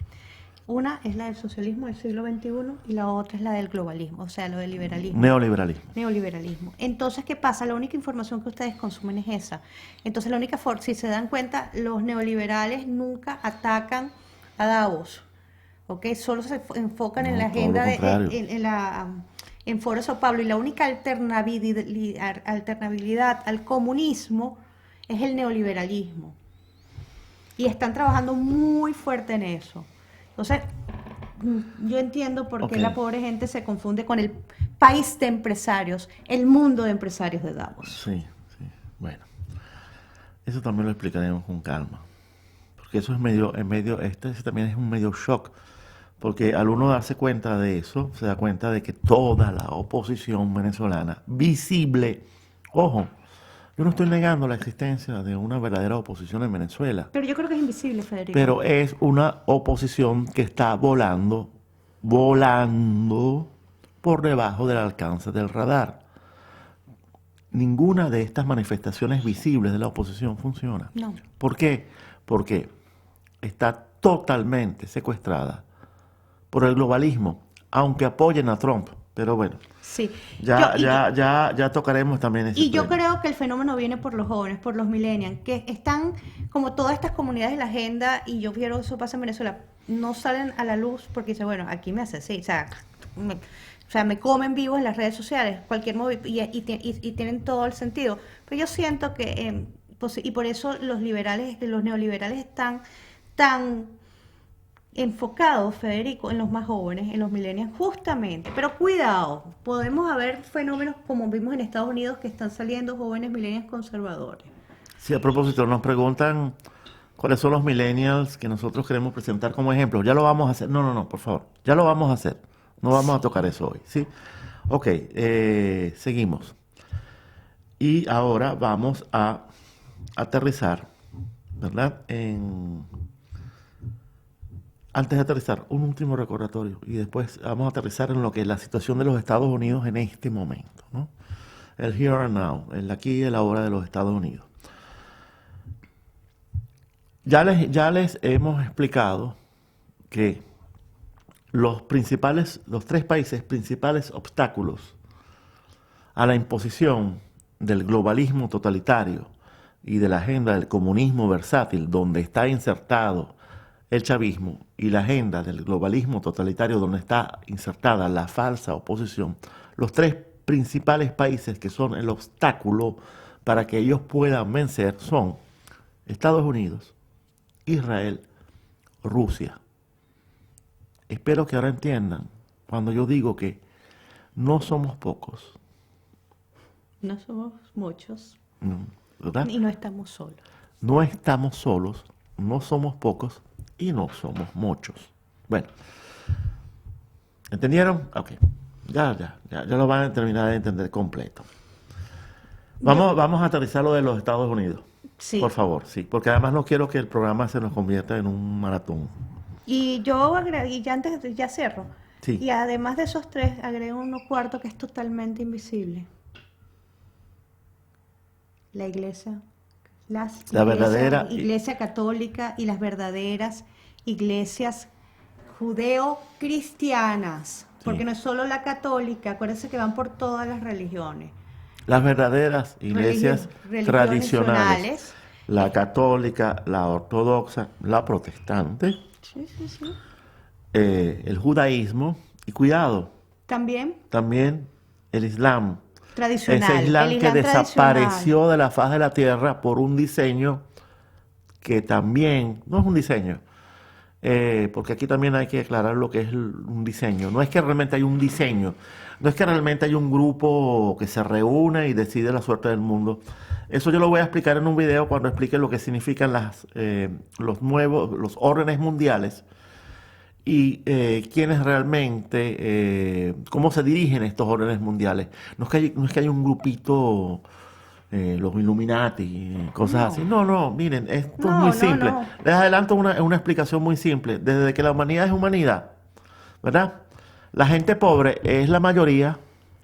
Una es la del socialismo del siglo XXI y la otra es la del globalismo, o sea, lo del liberalismo. Neoliberalismo. Neoliberalismo. Entonces, ¿qué pasa? La única información que ustedes consumen es esa. Entonces, la única forma, si se dan cuenta, los neoliberales nunca atacan a Davos, ¿ok? Solo se enfocan en No, la todo lo agenda contrario. en Foro de Sao Paulo, y la única alternabilidad al comunismo es el neoliberalismo. Y están trabajando muy fuerte en eso. Entonces, yo entiendo por qué Ok. la pobre gente se confunde con el país de empresarios, el mundo de empresarios de Davos. Sí, sí. Bueno, eso también lo explicaremos con calma. Porque eso este también es un medio shock. Porque al uno darse cuenta de eso, se da cuenta de que toda la oposición venezolana, visible, ojo, yo no estoy negando la existencia de una verdadera oposición en Venezuela, Pero yo creo que es invisible, Federico. pero es una oposición que está volando por debajo del alcance del radar. Ninguna de estas manifestaciones visibles de la oposición funciona. No. ¿Por qué? Porque está totalmente secuestrada por el globalismo, aunque apoyen a Trump. Pero bueno, Sí. ya tocaremos también ese Y yo tema. creo que el fenómeno viene por los jóvenes, por los millennials, que están como todas estas comunidades de la agenda, y yo quiero que eso pasa en Venezuela, no salen a la luz porque dicen, bueno, aquí me hace así, o sea, me comen vivo en las redes sociales, cualquier y tienen todo el sentido. Pero yo siento que, y por eso los neoliberales están tan enfocados, Federico, en los más jóvenes, en los millennials, justamente. Pero cuidado, podemos haber fenómenos como vimos en Estados Unidos que están saliendo jóvenes millennials conservadores. Sí, a propósito, nos preguntan cuáles son los millennials que nosotros queremos presentar como ejemplo. Ya lo vamos a hacer. No, por favor. Ya lo vamos a hacer. No vamos a tocar eso hoy, ¿sí? Ok, seguimos. Y ahora vamos a aterrizar, ¿verdad? Antes de aterrizar, un último recordatorio y después vamos a aterrizar en lo que es la situación de los Estados Unidos en este momento, ¿no? El here and now, el aquí y el ahora de los Estados Unidos. Ya les hemos explicado que los tres países principales obstáculos a la imposición del globalismo totalitario y de la agenda del comunismo versátil, donde está insertado el chavismo, y la agenda del globalismo totalitario, donde está insertada la falsa oposición, los tres principales países que son el obstáculo para que ellos puedan vencer son Estados Unidos, Israel, Rusia. Espero que ahora entiendan cuando yo digo que no somos pocos, No somos muchos ¿verdad? y no estamos solos. No estamos solos, no somos pocos y no somos muchos. Bueno, ¿entendieron? Ok, ya lo van a terminar de entender completo. Vamos a aterrizar lo de los Estados Unidos. Sí. Por favor, sí, porque además no quiero que el programa se nos convierta en un maratón. Y yo agregué, ya cierro. Sí. Y además de esos tres, agrego uno cuarto que es totalmente invisible. La iglesia. La verdadera Iglesia católica y las verdaderas iglesias judeo-cristianas, porque Sí. no es solo la católica, acuérdense que van por todas las religiones. Las verdaderas iglesias Religiones tradicionales, nacionales. la católica, la ortodoxa, la protestante, Sí, sí, sí. el judaísmo y cuidado, También también el islam. Ese tradicional, el islam que Islam tradicional. desapareció de la faz de la tierra por un diseño que también, no es un diseño, porque aquí también hay que aclarar lo que es un diseño. No es que realmente hay un diseño, no es que realmente hay un grupo que se reúne y decide la suerte del mundo. Eso yo lo voy a explicar en un video cuando explique lo que significan los órdenes mundiales y quiénes realmente, cómo se dirigen estos órdenes mundiales. No es que hay un grupito, los Illuminati, cosas así. No, No, no, miren, esto es muy no, no, simple. no. Les adelanto una explicación muy simple. Desde que la humanidad es humanidad, ¿verdad? La gente pobre es la mayoría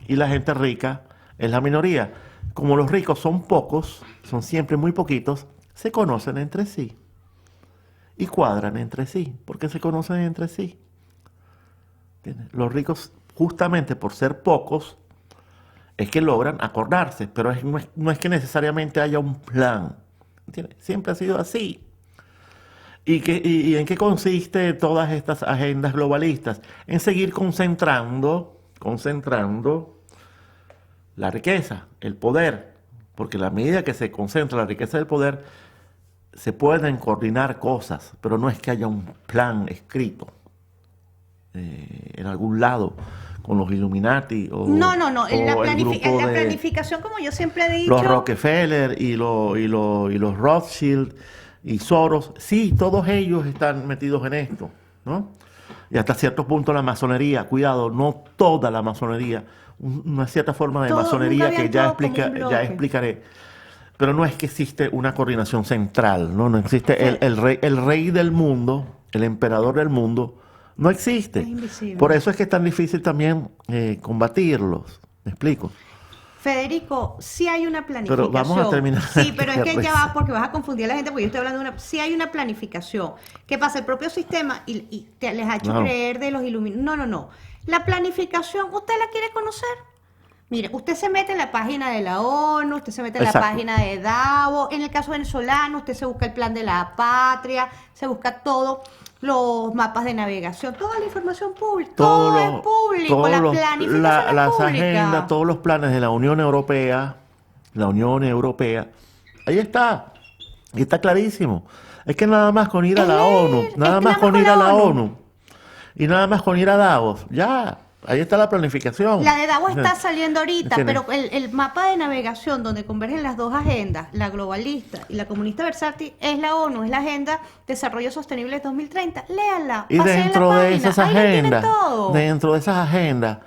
y la gente rica es la minoría. Como los ricos son pocos, son siempre muy poquitos, se conocen entre sí y cuadran entre sí, porque se conocen entre sí. ¿Entiendes? Los ricos, justamente por ser pocos, es que logran acordarse, pero no es que necesariamente haya un plan. ¿Entiendes? Siempre ha sido así. ¿Y en qué consiste todas estas agendas globalistas? En seguir concentrando la riqueza, el poder, porque a la medida que se concentra la riqueza del poder, se pueden coordinar cosas, pero no es que haya un plan escrito en algún lado con los Illuminati No, no, no. o el grupo La de planificación, como yo siempre he los dicho, Rockefeller y los Rothschild y Soros. Sí, todos ellos están metidos en esto, ¿no? Y hasta cierto punto la masonería, cuidado, no toda la masonería, una cierta forma de todo, nunca masonería que habían todo como un ya bloque. explicaré. Pero no es que existe una coordinación central, ¿no? No existe Fe- el rey del mundo, el emperador del mundo, no Es existe. Por invisible. eso es que es tan difícil también combatirlos. ¿Me explico? Federico, sí hay una Pero vamos a planificación. terminar Sí, pero es de que ya reza. va porque vas a confundir a la gente porque yo estoy hablando de una. Sí hay una planificación. ¿Qué pasa? El propio sistema les ha hecho Claro. creer de los iluminados. No, no, no. La planificación, ¿usted la quiere conocer? Mire, usted se mete en la página de la ONU, usted se mete en la Exacto. página de Davos, en el caso venezolano, usted se busca el plan de la patria, se busca todo, los mapas de navegación, toda la información pública, todo es público, la planificación es Las agendas, pública. todos los planes de la Unión Europea, ahí está clarísimo. Es que nada más con ir a Es la ONU, leer, es nada que más nada más con con ir a la la ONU. ONU y nada más con ir a Davos, ya, ahí está la planificación. La de Davos está saliendo ahorita, ¿Entiendes? pero el mapa de navegación donde convergen las dos agendas, la globalista y la comunista versátil, es la ONU, es la Agenda Desarrollo Sostenible 2030. Léanla, Y pasen la página, ahí lo tienen todo. dentro de esas agendas,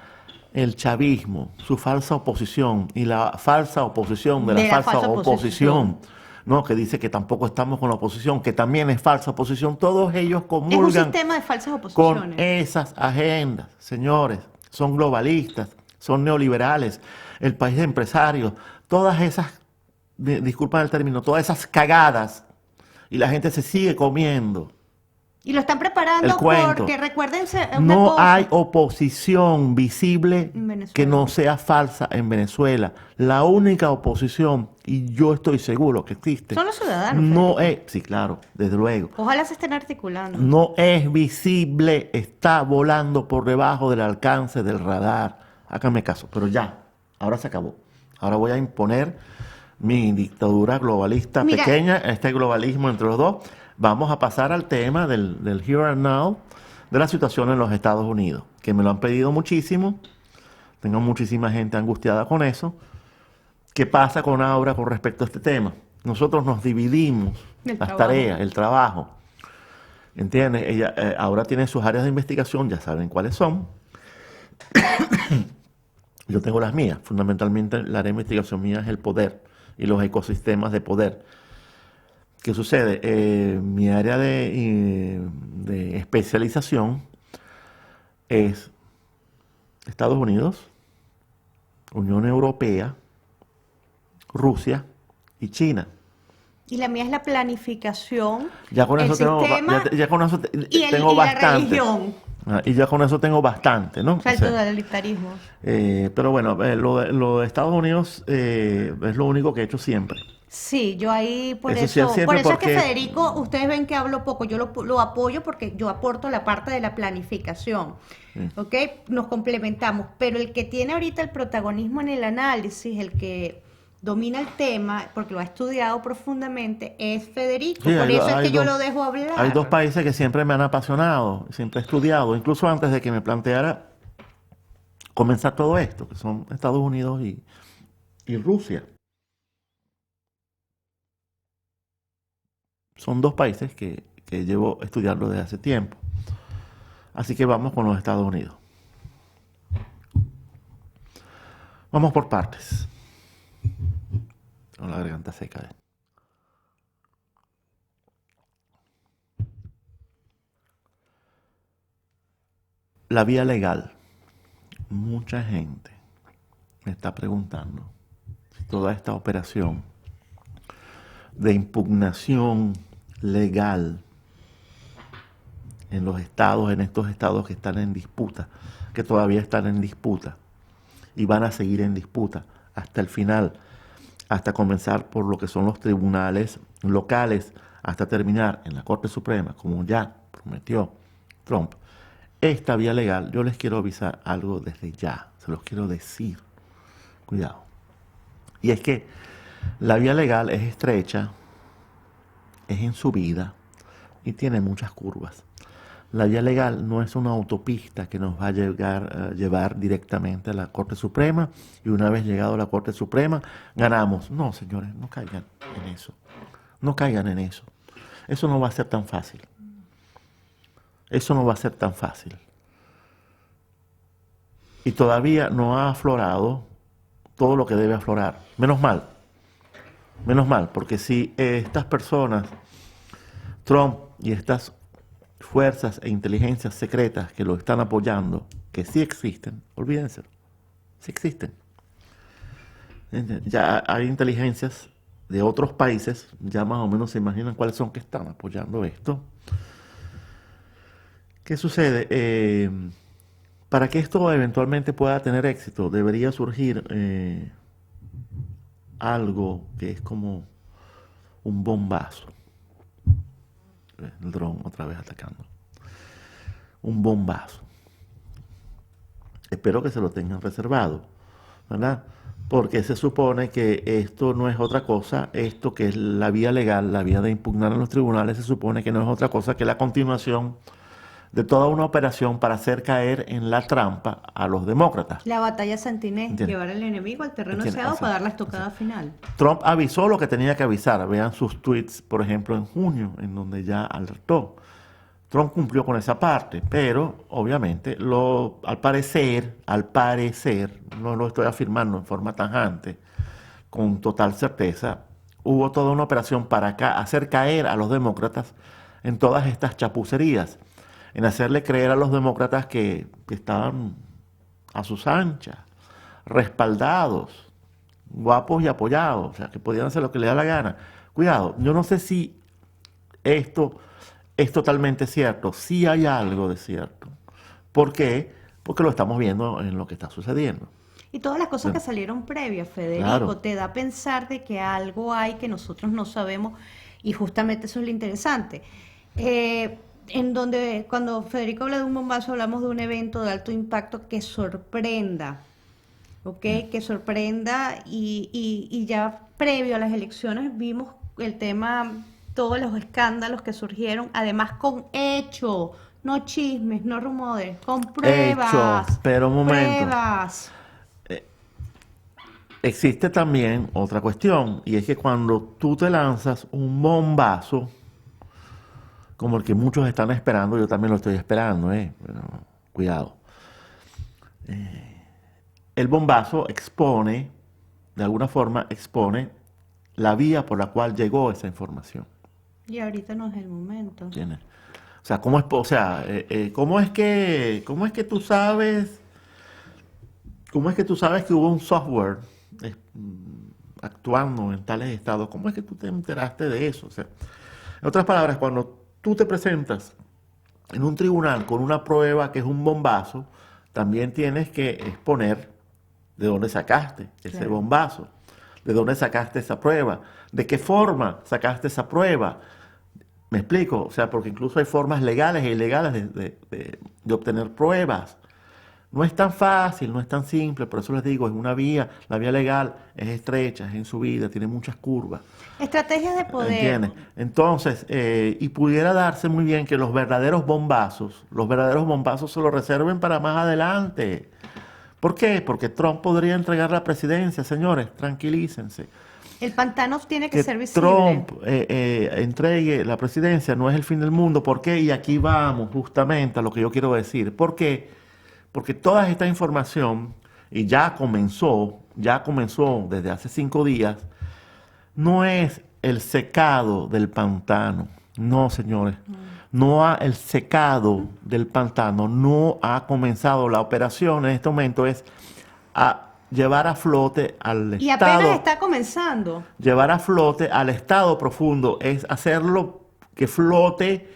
el chavismo, su falsa oposición y la falsa oposición de la De la falsa falsa oposición, oposición. ¿no? Que dice que tampoco estamos con la oposición, que también es falsa oposición, todos ellos Es un comulgan sistema de falsas con oposiciones. esas agendas, señores, son globalistas, son neoliberales, el país de empresarios, todas esas, disculpan el término, todas esas cagadas, y la gente se sigue comiendo. Y lo están El preparando cuento. porque recuérdense una No hay cosa. oposición visible En que Venezuela. no sea falsa en Venezuela. La única oposición, y yo estoy seguro que existe, Son los ciudadanos, no Federico. es, sí, claro, desde luego, Ojalá se estén articulando. no es visible, está volando por debajo del alcance del radar. Háganme caso, pero ya, ahora se acabó. Ahora voy a imponer mi dictadura globalista Mira, pequeña, este globalismo entre los dos. Vamos a pasar al tema del here and now, de la situación en los Estados Unidos, que me lo han pedido muchísimo. Tengo muchísima gente angustiada con eso. ¿Qué pasa con Aura con respecto a este tema? Nosotros nos dividimos El las trabajo. tareas, el trabajo. ¿Entiendes? Ella ahora tiene sus áreas de investigación, ya saben cuáles son. Yo tengo las mías. Fundamentalmente, la área de investigación mía es el poder y los ecosistemas de poder. ¿Qué sucede? Mi área de especialización es Estados Unidos, Unión Europea, Rusia y China. Y la mía es la planificación, Ya con el eso tengo, sistema ya con eso tengo y la bastante. religión, Y ya con eso tengo bastante, ¿no? o sea, O el sea, totalitarismo. pero bueno, lo de Estados Unidos es lo único que he hecho siempre. Sí, yo ahí Eso sí, por siempre eso es que porque Federico, ustedes ven que hablo poco, yo lo apoyo porque yo aporto la parte de la planificación, sí, ¿ok? Nos complementamos, pero el que tiene ahorita el protagonismo en el análisis, el que domina el tema, porque lo ha estudiado profundamente, es Federico, sí, por eso es hay que yo dos, lo dejo hay dos hablar. países que siempre me han apasionado, siempre he estudiado, incluso antes de que me planteara comenzar todo esto, que son Estados Unidos y Rusia. Son dos países que llevo estudiando desde hace tiempo. Así que vamos con los Estados Unidos. Vamos por partes. Con la garganta seca. La vía legal. Mucha gente me está preguntando si toda esta operación de impugnación legal en los estados, en estos estados que están en disputa, que todavía están en disputa y van a seguir en disputa hasta el final, hasta comenzar por lo que son los tribunales locales, hasta terminar en la Corte Suprema, como ya prometió Trump. Esta vía legal, yo les quiero avisar algo desde ya, se los quiero decir, cuidado. Y es que la vía legal es estrecha, es en subida y tiene muchas curvas. La vía legal no es una autopista que nos va a llevar directamente a la Corte Suprema y una vez llegado a la Corte Suprema ganamos. No, señores, no caigan en eso. No caigan en eso. Eso no va a ser tan fácil. Eso no va a ser tan fácil. Y todavía no ha aflorado todo lo que debe aflorar. Menos mal, porque si estas personas, Trump y estas fuerzas e inteligencias secretas que lo están apoyando, que sí existen, olvídense, sí existen. Ya hay inteligencias de otros países, ya más o menos se imaginan cuáles son que están apoyando esto. ¿Qué sucede? Para que esto eventualmente pueda tener éxito, debería surgir algo que es como un bombazo. El dron otra vez atacando. Un bombazo. Espero que se lo tengan reservado, ¿verdad? Porque se supone que esto no es otra cosa, esto que es la vía legal, la vía de impugnar en los tribunales, se supone que no es otra cosa que la continuación de toda una operación para hacer caer en la trampa a los demócratas. La batalla Santinés, ¿Entiendes? llevar al enemigo al terreno ¿Entiendes? deseado para dar la Exacto. estocada final. Trump avisó lo que tenía que avisar. Vean sus tweets, por ejemplo, en junio, en donde ya alertó. Trump cumplió con esa parte, pero obviamente, al parecer, no lo estoy afirmando en forma tajante, con total certeza, hubo toda una operación para hacer caer a los demócratas en todas estas chapucerías, en hacerle creer a los demócratas que estaban a sus anchas, respaldados, guapos y apoyados, o sea, que podían hacer lo que les da la gana. Cuidado, yo no sé si esto es totalmente cierto, sí hay algo de cierto. ¿Por qué? Porque lo estamos viendo en lo que está sucediendo. Y todas las cosas que Bueno, salieron previas, Federico, claro, te da a pensar de que algo hay que nosotros no sabemos y justamente eso es lo interesante. En donde cuando Federico habla de un bombazo hablamos de un evento de alto impacto que sorprenda, ¿ok? Que sorprenda y ya previo a las elecciones vimos el tema, todos los escándalos que surgieron, además con hechos, no chismes, no rumores, con hecho, pruebas, pero un momento. pruebas. Existe también otra cuestión, y es que cuando tú te lanzas un bombazo, como el que muchos están esperando, yo también lo estoy esperando, pero cuidado. El bombazo expone, de alguna forma, expone la vía por la cual llegó esa información. Y ahorita no es el momento. ¿Entiendes? O sea, ¿cómo es que tú sabes, cómo es que tú sabes que hubo un software actuando en tales estados. ¿Cómo es que tú te enteraste de eso? O sea, en otras palabras, cuando tú te presentas en un tribunal con una prueba que es un bombazo, también tienes que exponer de dónde sacaste ese bombazo, de dónde sacaste esa prueba, de qué forma sacaste esa prueba. ¿Me explico? O sea, porque incluso hay formas legales e ilegales de obtener pruebas. No es tan fácil, no es tan simple, por eso les digo, es una vía, la vía legal es estrecha, es en subida, tiene muchas curvas. Estrategias de poder. ¿Entiendes? Entonces, y pudiera darse muy bien que los verdaderos bombazos se los reserven para más adelante. ¿Por qué? Porque Trump podría entregar la presidencia, señores, tranquilícense. El pantano tiene que ser visible. Trump entregue la presidencia no es el fin del mundo. ¿Por qué? Y aquí vamos justamente a lo que yo quiero decir. ¿Por qué? Porque toda esta información, y ya comenzó desde hace 5 días, no es el secado del pantano. No, señores. El secado del pantano no ha comenzado. La operación en este momento es a llevar a flote al Y estado. apenas está comenzando. Llevar a flote al estado profundo es hacerlo que flote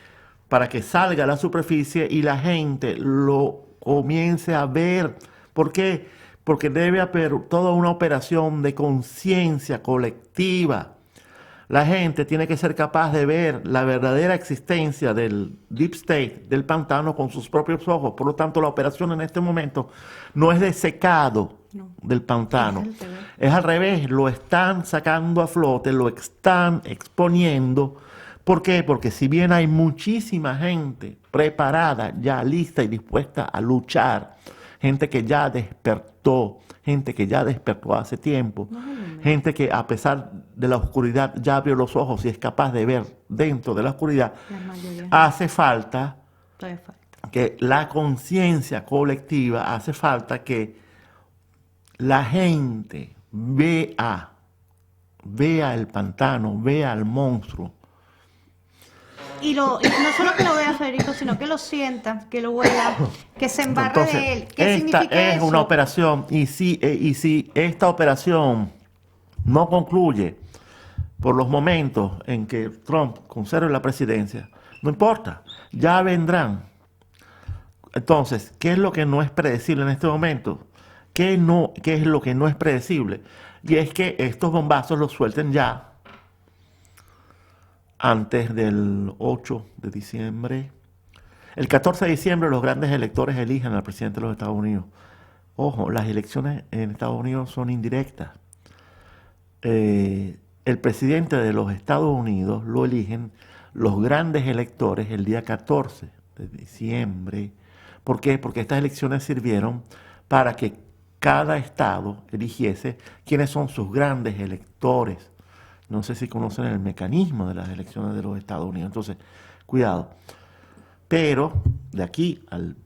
para que salga a la superficie y la gente lo comience a ver. ¿Por qué? Porque debe haber toda una operación de conciencia colectiva. La gente tiene que ser capaz de ver la verdadera existencia del deep state, del pantano, con sus propios ojos. Por lo tanto, la operación en este momento no es de secado del pantano. Es al revés, lo están sacando a flote, lo están exponiendo. ¿Por qué? Porque si bien hay muchísima gente preparada, ya lista y dispuesta a luchar, gente que ya despertó hace tiempo, gente que a pesar de la oscuridad ya abrió los ojos y es capaz de ver dentro de la oscuridad, hace falta que la conciencia colectiva, hace falta que la gente vea el pantano, vea al monstruo. Y no solo que lo vea, Federico, sino que lo sienta, que lo huela, que se embarre Entonces, de él. ¿Qué esta significa es eso? una operación, y si esta operación no concluye por los momentos en que Trump conserve la presidencia, no importa, ya vendrán. Entonces, ¿qué es lo que no es predecible en este momento? ¿Qué es lo que no es predecible? Y es que estos bombazos los suelten ya antes del 8 de diciembre. El 14 de diciembre los grandes electores eligen al presidente de los Estados Unidos. Ojo, las elecciones en Estados Unidos son indirectas. El presidente de los Estados Unidos lo eligen los grandes electores el día 14 de diciembre. ¿Por qué? Porque estas elecciones sirvieron para que cada estado eligiese quiénes son sus grandes electores. No sé si conocen el mecanismo de las elecciones de los Estados Unidos. Entonces, cuidado. Pero de aquí al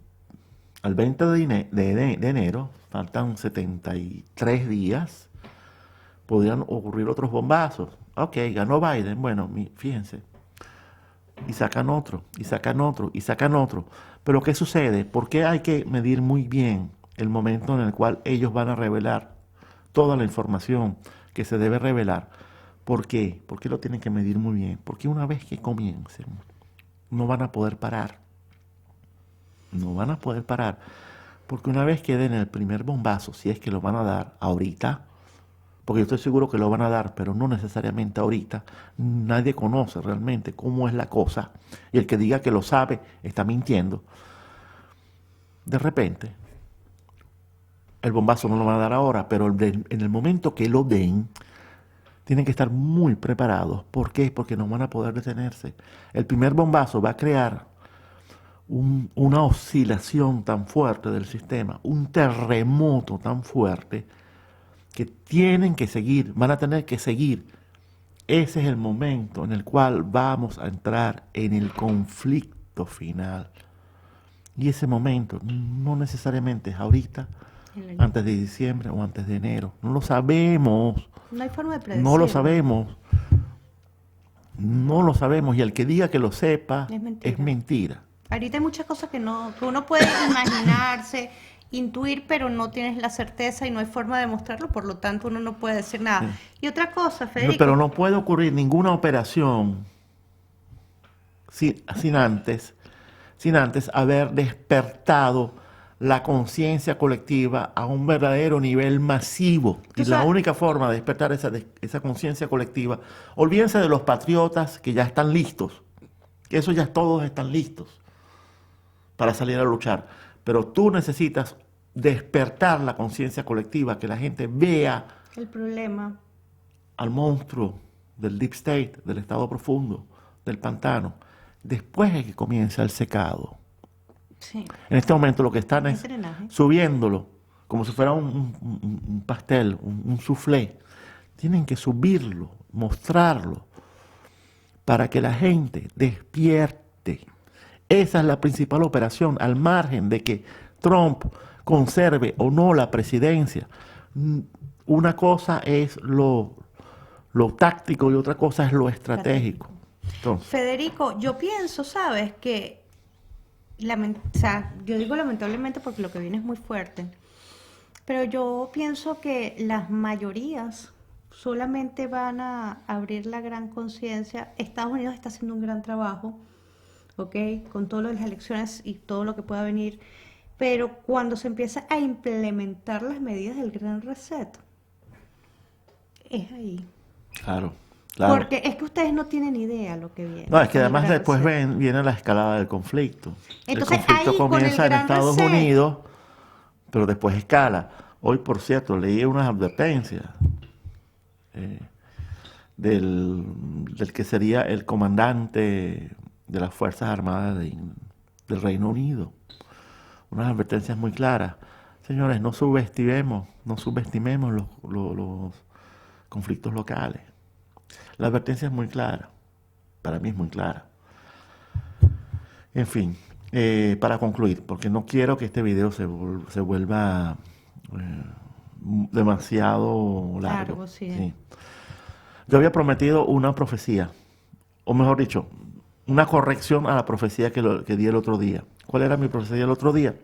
20 de enero, faltan 73 días, podrían ocurrir otros bombazos. Ok, ganó Biden. Bueno, fíjense. Y sacan otro, y sacan otro, y sacan otro. Pero ¿qué sucede? ¿Por qué hay que medir muy bien el momento en el cual ellos van a revelar toda la información que se debe revelar? ¿Por qué? ¿Por qué lo tienen que medir muy bien? Porque una vez que comiencen, no van a poder parar. No van a poder parar. Porque una vez que den el primer bombazo, si es que lo van a dar ahorita, porque yo estoy seguro que lo van a dar, pero no necesariamente ahorita, nadie conoce realmente cómo es la cosa, y el que diga que lo sabe está mintiendo. De repente, el bombazo no lo van a dar ahora, pero en el momento que lo den, tienen que estar muy preparados. ¿Por qué? Porque no van a poder detenerse. El primer bombazo va a crear una oscilación tan fuerte del sistema, un terremoto tan fuerte, que tienen que seguir, van a tener que seguir. Ese es el momento en el cual vamos a entrar en el conflicto final. Y ese momento no necesariamente es ahorita, antes de diciembre o antes de enero. No lo sabemos. No hay forma de predecirlo. No lo sabemos. No lo sabemos. Y el que diga que lo sepa es mentira. Ahorita hay muchas cosas que uno puede imaginarse intuir, pero no tienes la certeza y no hay forma de demostrarlo, por lo tanto uno no puede decir nada. Y otra cosa, Federico. Pero no puede ocurrir ninguna operación sin antes haber despertado la conciencia colectiva a un verdadero nivel masivo. Y la única forma de despertar esa conciencia colectiva, olvídense de los patriotas que ya están listos, que esos ya todos están listos para salir a luchar. Pero tú necesitas despertar la conciencia colectiva, que la gente vea el problema al monstruo del deep state, del estado profundo, del pantano, después de que comienza el secado. Sí. En este momento lo que están es subiéndolo, como si fuera un pastel, un soufflé. Tienen que subirlo, mostrarlo, para que la gente despierte. Esa es la principal operación, al margen de que Trump conserve o no la presidencia. Una cosa es lo táctico y otra cosa es lo estratégico. Entonces, Federico, yo pienso, ¿sabes? Que, o sea, yo digo lamentablemente porque lo que viene es muy fuerte, pero yo pienso que las mayorías solamente van a abrir la gran conciencia. Estados Unidos está haciendo un gran trabajo, ¿ok? Con todo lo de las elecciones y todo lo que pueda venir, pero cuando se empieza a implementar las medidas del Gran Reset, es ahí. Claro. Claro. Porque es que ustedes no tienen idea lo que viene. No, es que además después viene la escalada del conflicto. Entonces, el conflicto ahí, comienza en Estados Reset Unidos, pero después escala. Hoy, por cierto, leí unas advertencias del que sería el comandante de las Fuerzas Armadas del Reino Unido. Unas advertencias muy claras. Señores, no subestimemos los conflictos locales. La advertencia es muy clara, para mí es muy clara. En fin, para concluir, porque no quiero que este video se vuelva demasiado largo. Sí. Yo había prometido una profecía, o mejor dicho, una corrección a la profecía que di el otro día. ¿Cuál era mi profecía el otro día?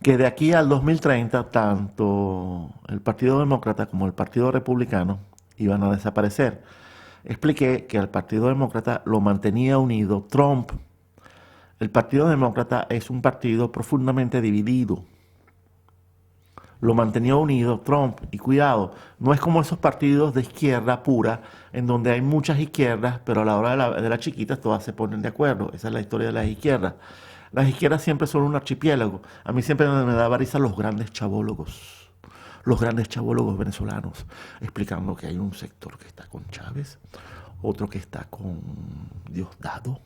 Que de aquí al 2030, tanto el Partido Demócrata como el Partido Republicano iban a desaparecer. Expliqué que al Partido Demócrata lo mantenía unido Trump. El Partido Demócrata es un partido profundamente dividido. Lo mantenía unido Trump. Y cuidado, no es como esos partidos de izquierda pura, en donde hay muchas izquierdas, pero a la hora de las chiquitas todas se ponen de acuerdo. Esa es la historia de las izquierdas. Las izquierdas siempre son un archipiélago. A mí siempre me da risa los grandes chavólogos venezolanos, explicando que hay un sector que está con Chávez, otro que está con Diosdado,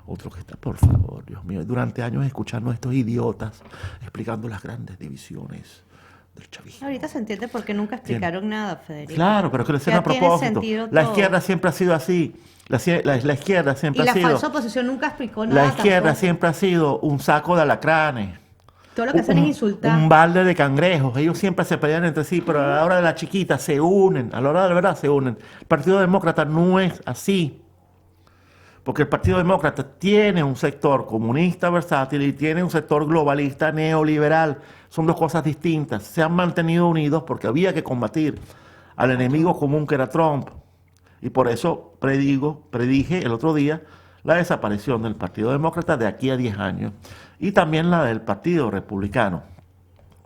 otro que está, por favor, Dios mío, durante años escuchando a estos idiotas explicando las grandes divisiones del chavismo. Ahorita se entiende por qué nunca explicaron nada, Federico. Claro, pero es que lo hacen a propósito. La izquierda siempre ha sido así. La izquierda siempre ha sido... Y la falsa oposición nunca explicó nada. La izquierda tampoco. siempre ha sido un saco de alacranes. Todo lo que hacen es insultar. Un balde de cangrejos. Ellos siempre se pelean entre sí, pero a la hora de la chiquita se unen. A la hora de la verdad se unen. El Partido Demócrata no es así. Porque el Partido Demócrata tiene un sector comunista versátil y tiene un sector globalista neoliberal. Son dos cosas distintas. Se han mantenido unidos porque había que combatir al enemigo común que era Trump. Y por eso predije el otro día la desaparición del Partido Demócrata de aquí a 10 años. Y también la del Partido Republicano.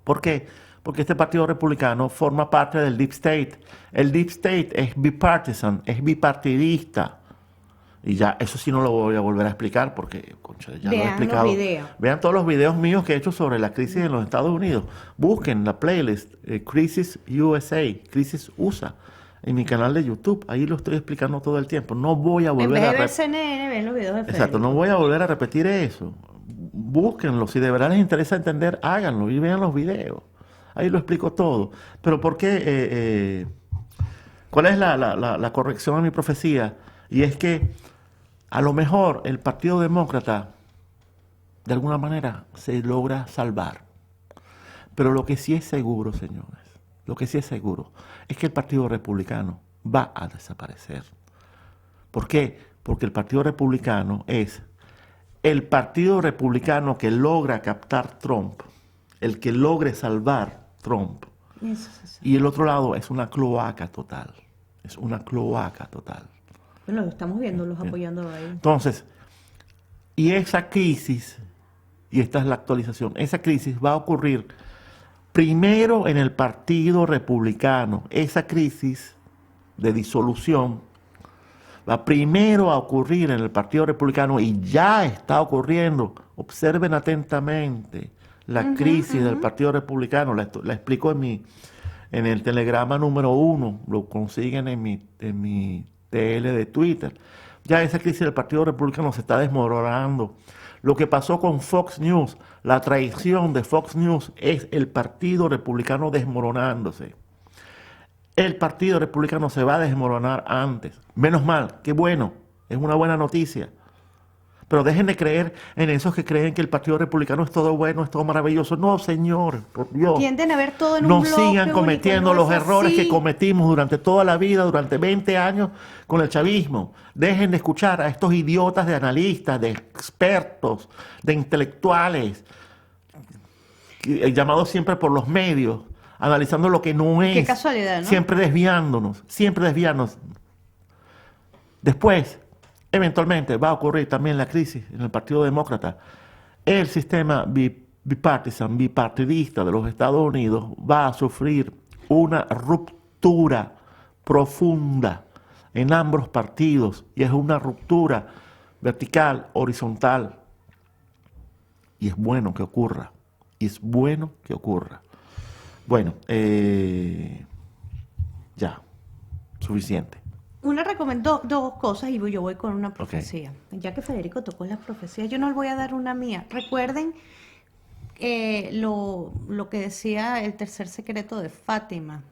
¿Por qué? Porque este Partido Republicano forma parte del Deep State. El Deep State es bipartisan, es bipartidista. Y ya, eso sí no lo voy a volver a explicar porque, concha, ya lo he explicado. Vean todos los videos míos que he hecho sobre la crisis en los Estados Unidos. Busquen la playlist Crisis USA, Crisis USA, en mi canal de YouTube. Ahí lo estoy explicando todo el tiempo. No voy a volver a ver CNN, ven los videos de Federico. Exacto, no voy a volver a repetir eso. Búsquenlo, si de verdad les interesa entender, háganlo y vean los videos. Ahí lo explico todo. Pero ¿por qué? ¿Cuál es la corrección a mi profecía? Y es que a lo mejor el Partido Demócrata de alguna manera se logra salvar. Pero lo que sí es seguro, señores, lo que sí es seguro es que el Partido Republicano va a desaparecer. ¿Por qué? Porque el Partido Republicano es el Partido Republicano que logra captar Trump el que logre salvar Trump. Eso es eso. Y el otro lado es una cloaca total. Es una cloaca total. Bueno, lo estamos viendo, los apoyando ahí. Entonces, y esa crisis, y esta es la actualización, esa crisis va a ocurrir primero en el Partido Republicano. Esa crisis de disolución va primero a ocurrir en el Partido Republicano y ya está ocurriendo. Observen atentamente la crisis del Partido Republicano. La explico en el telegrama número 1. Lo consiguen en mi TL de Twitter. Ya esa crisis del Partido Republicano se está desmoronando. Lo que pasó con Fox News, la traición de Fox News, es el Partido Republicano desmoronándose. El Partido Republicano se va a desmoronar antes. Menos mal, qué bueno, es una buena noticia. Pero dejen de creer en esos que creen que el Partido Republicano es todo bueno, es todo maravilloso. No, señor, por Dios. Tienden a ver todo en un No bloque sigan único, cometiendo no los es errores así. que cometimos durante toda la vida, durante 20 años con el chavismo. Dejen de escuchar a estos idiotas de analistas, de expertos, de intelectuales, llamados siempre por los medios, analizando lo que no es. Qué casualidad, ¿no? Siempre desviándonos, siempre desviándonos. Después, eventualmente, va a ocurrir también la crisis en el Partido Demócrata. El sistema bipartidista de los Estados Unidos va a sufrir una ruptura profunda en ambos partidos, y es una ruptura vertical, horizontal. Y es bueno que ocurra. Y es bueno que ocurra. Bueno, ya, suficiente. Una recomendó dos cosas y yo voy con una profecía. Ya que Federico tocó las profecías, yo no le voy a dar una mía. Recuerden lo que decía el tercer secreto de Fátima,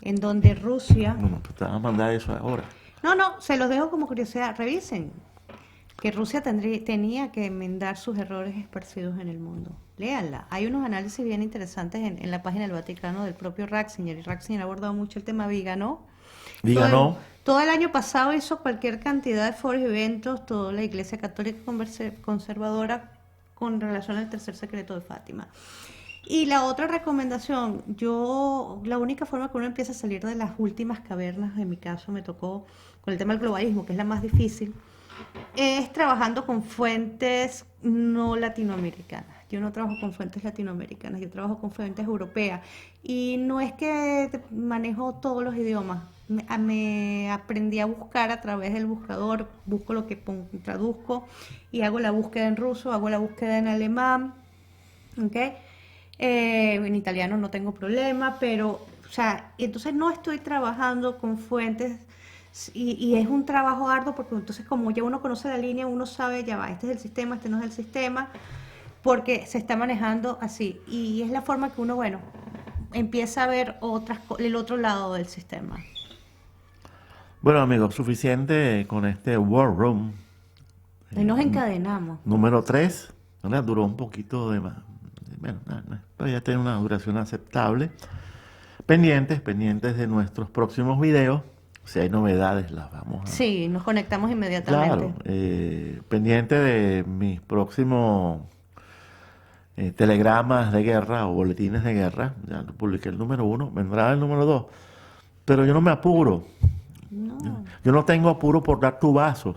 en donde Rusia... No, te vas a mandar eso ahora. No, se los dejo como curiosidad. Revisen que Rusia tenía que enmendar sus errores esparcidos en el mundo. Léanla. Hay unos análisis bien interesantes en la página del Vaticano del propio Ratzinger. Y Ratzinger ha abordado mucho el tema Vígano. Todo el año pasado hizo cualquier cantidad de foros y eventos, toda la Iglesia Católica Conservadora con relación al tercer secreto de Fátima. Y la otra recomendación, la única forma que uno empieza a salir de las últimas cavernas, en mi caso me tocó con el tema del globalismo, que es la más difícil, es trabajando con fuentes no latinoamericanas. Yo no trabajo con fuentes latinoamericanas, yo trabajo con fuentes europeas. Y no es que manejo todos los idiomas. Me aprendí a buscar a través del buscador, busco lo que traduzco y hago la búsqueda en ruso, hago la búsqueda en alemán, ¿okay? En italiano no tengo problema, pero, o sea, entonces no estoy trabajando con fuentes y es un trabajo arduo porque entonces como ya uno conoce la línea, uno sabe, ya va, este es el sistema, este no es el sistema, porque se está manejando así y es la forma que uno, bueno, empieza a ver el otro lado del sistema. Bueno, amigos, suficiente con este War Room. Y nos encadenamos. Número 3, ¿verdad? Duró un poquito de más. Bueno, pero ya tiene una duración aceptable. Pendientes de nuestros próximos videos. Si hay novedades, las vamos a... Sí, nos conectamos inmediatamente. Claro, pendiente de mis próximos telegramas de guerra o boletines de guerra. Ya publiqué el número 1, vendrá el número 2. Pero yo no me apuro. No. Yo no tengo apuro por dar tubazos.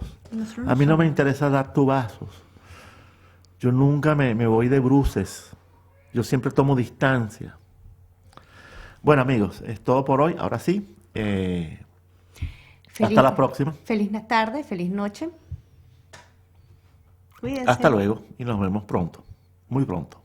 A mí no me interesa dar tubazos. Yo nunca me voy de bruces. Yo siempre tomo distancia. Bueno, amigos, es todo por hoy. Ahora sí. Hasta la próxima. Feliz tarde, feliz noche. Cuídense. Hasta luego y nos vemos pronto. Muy pronto.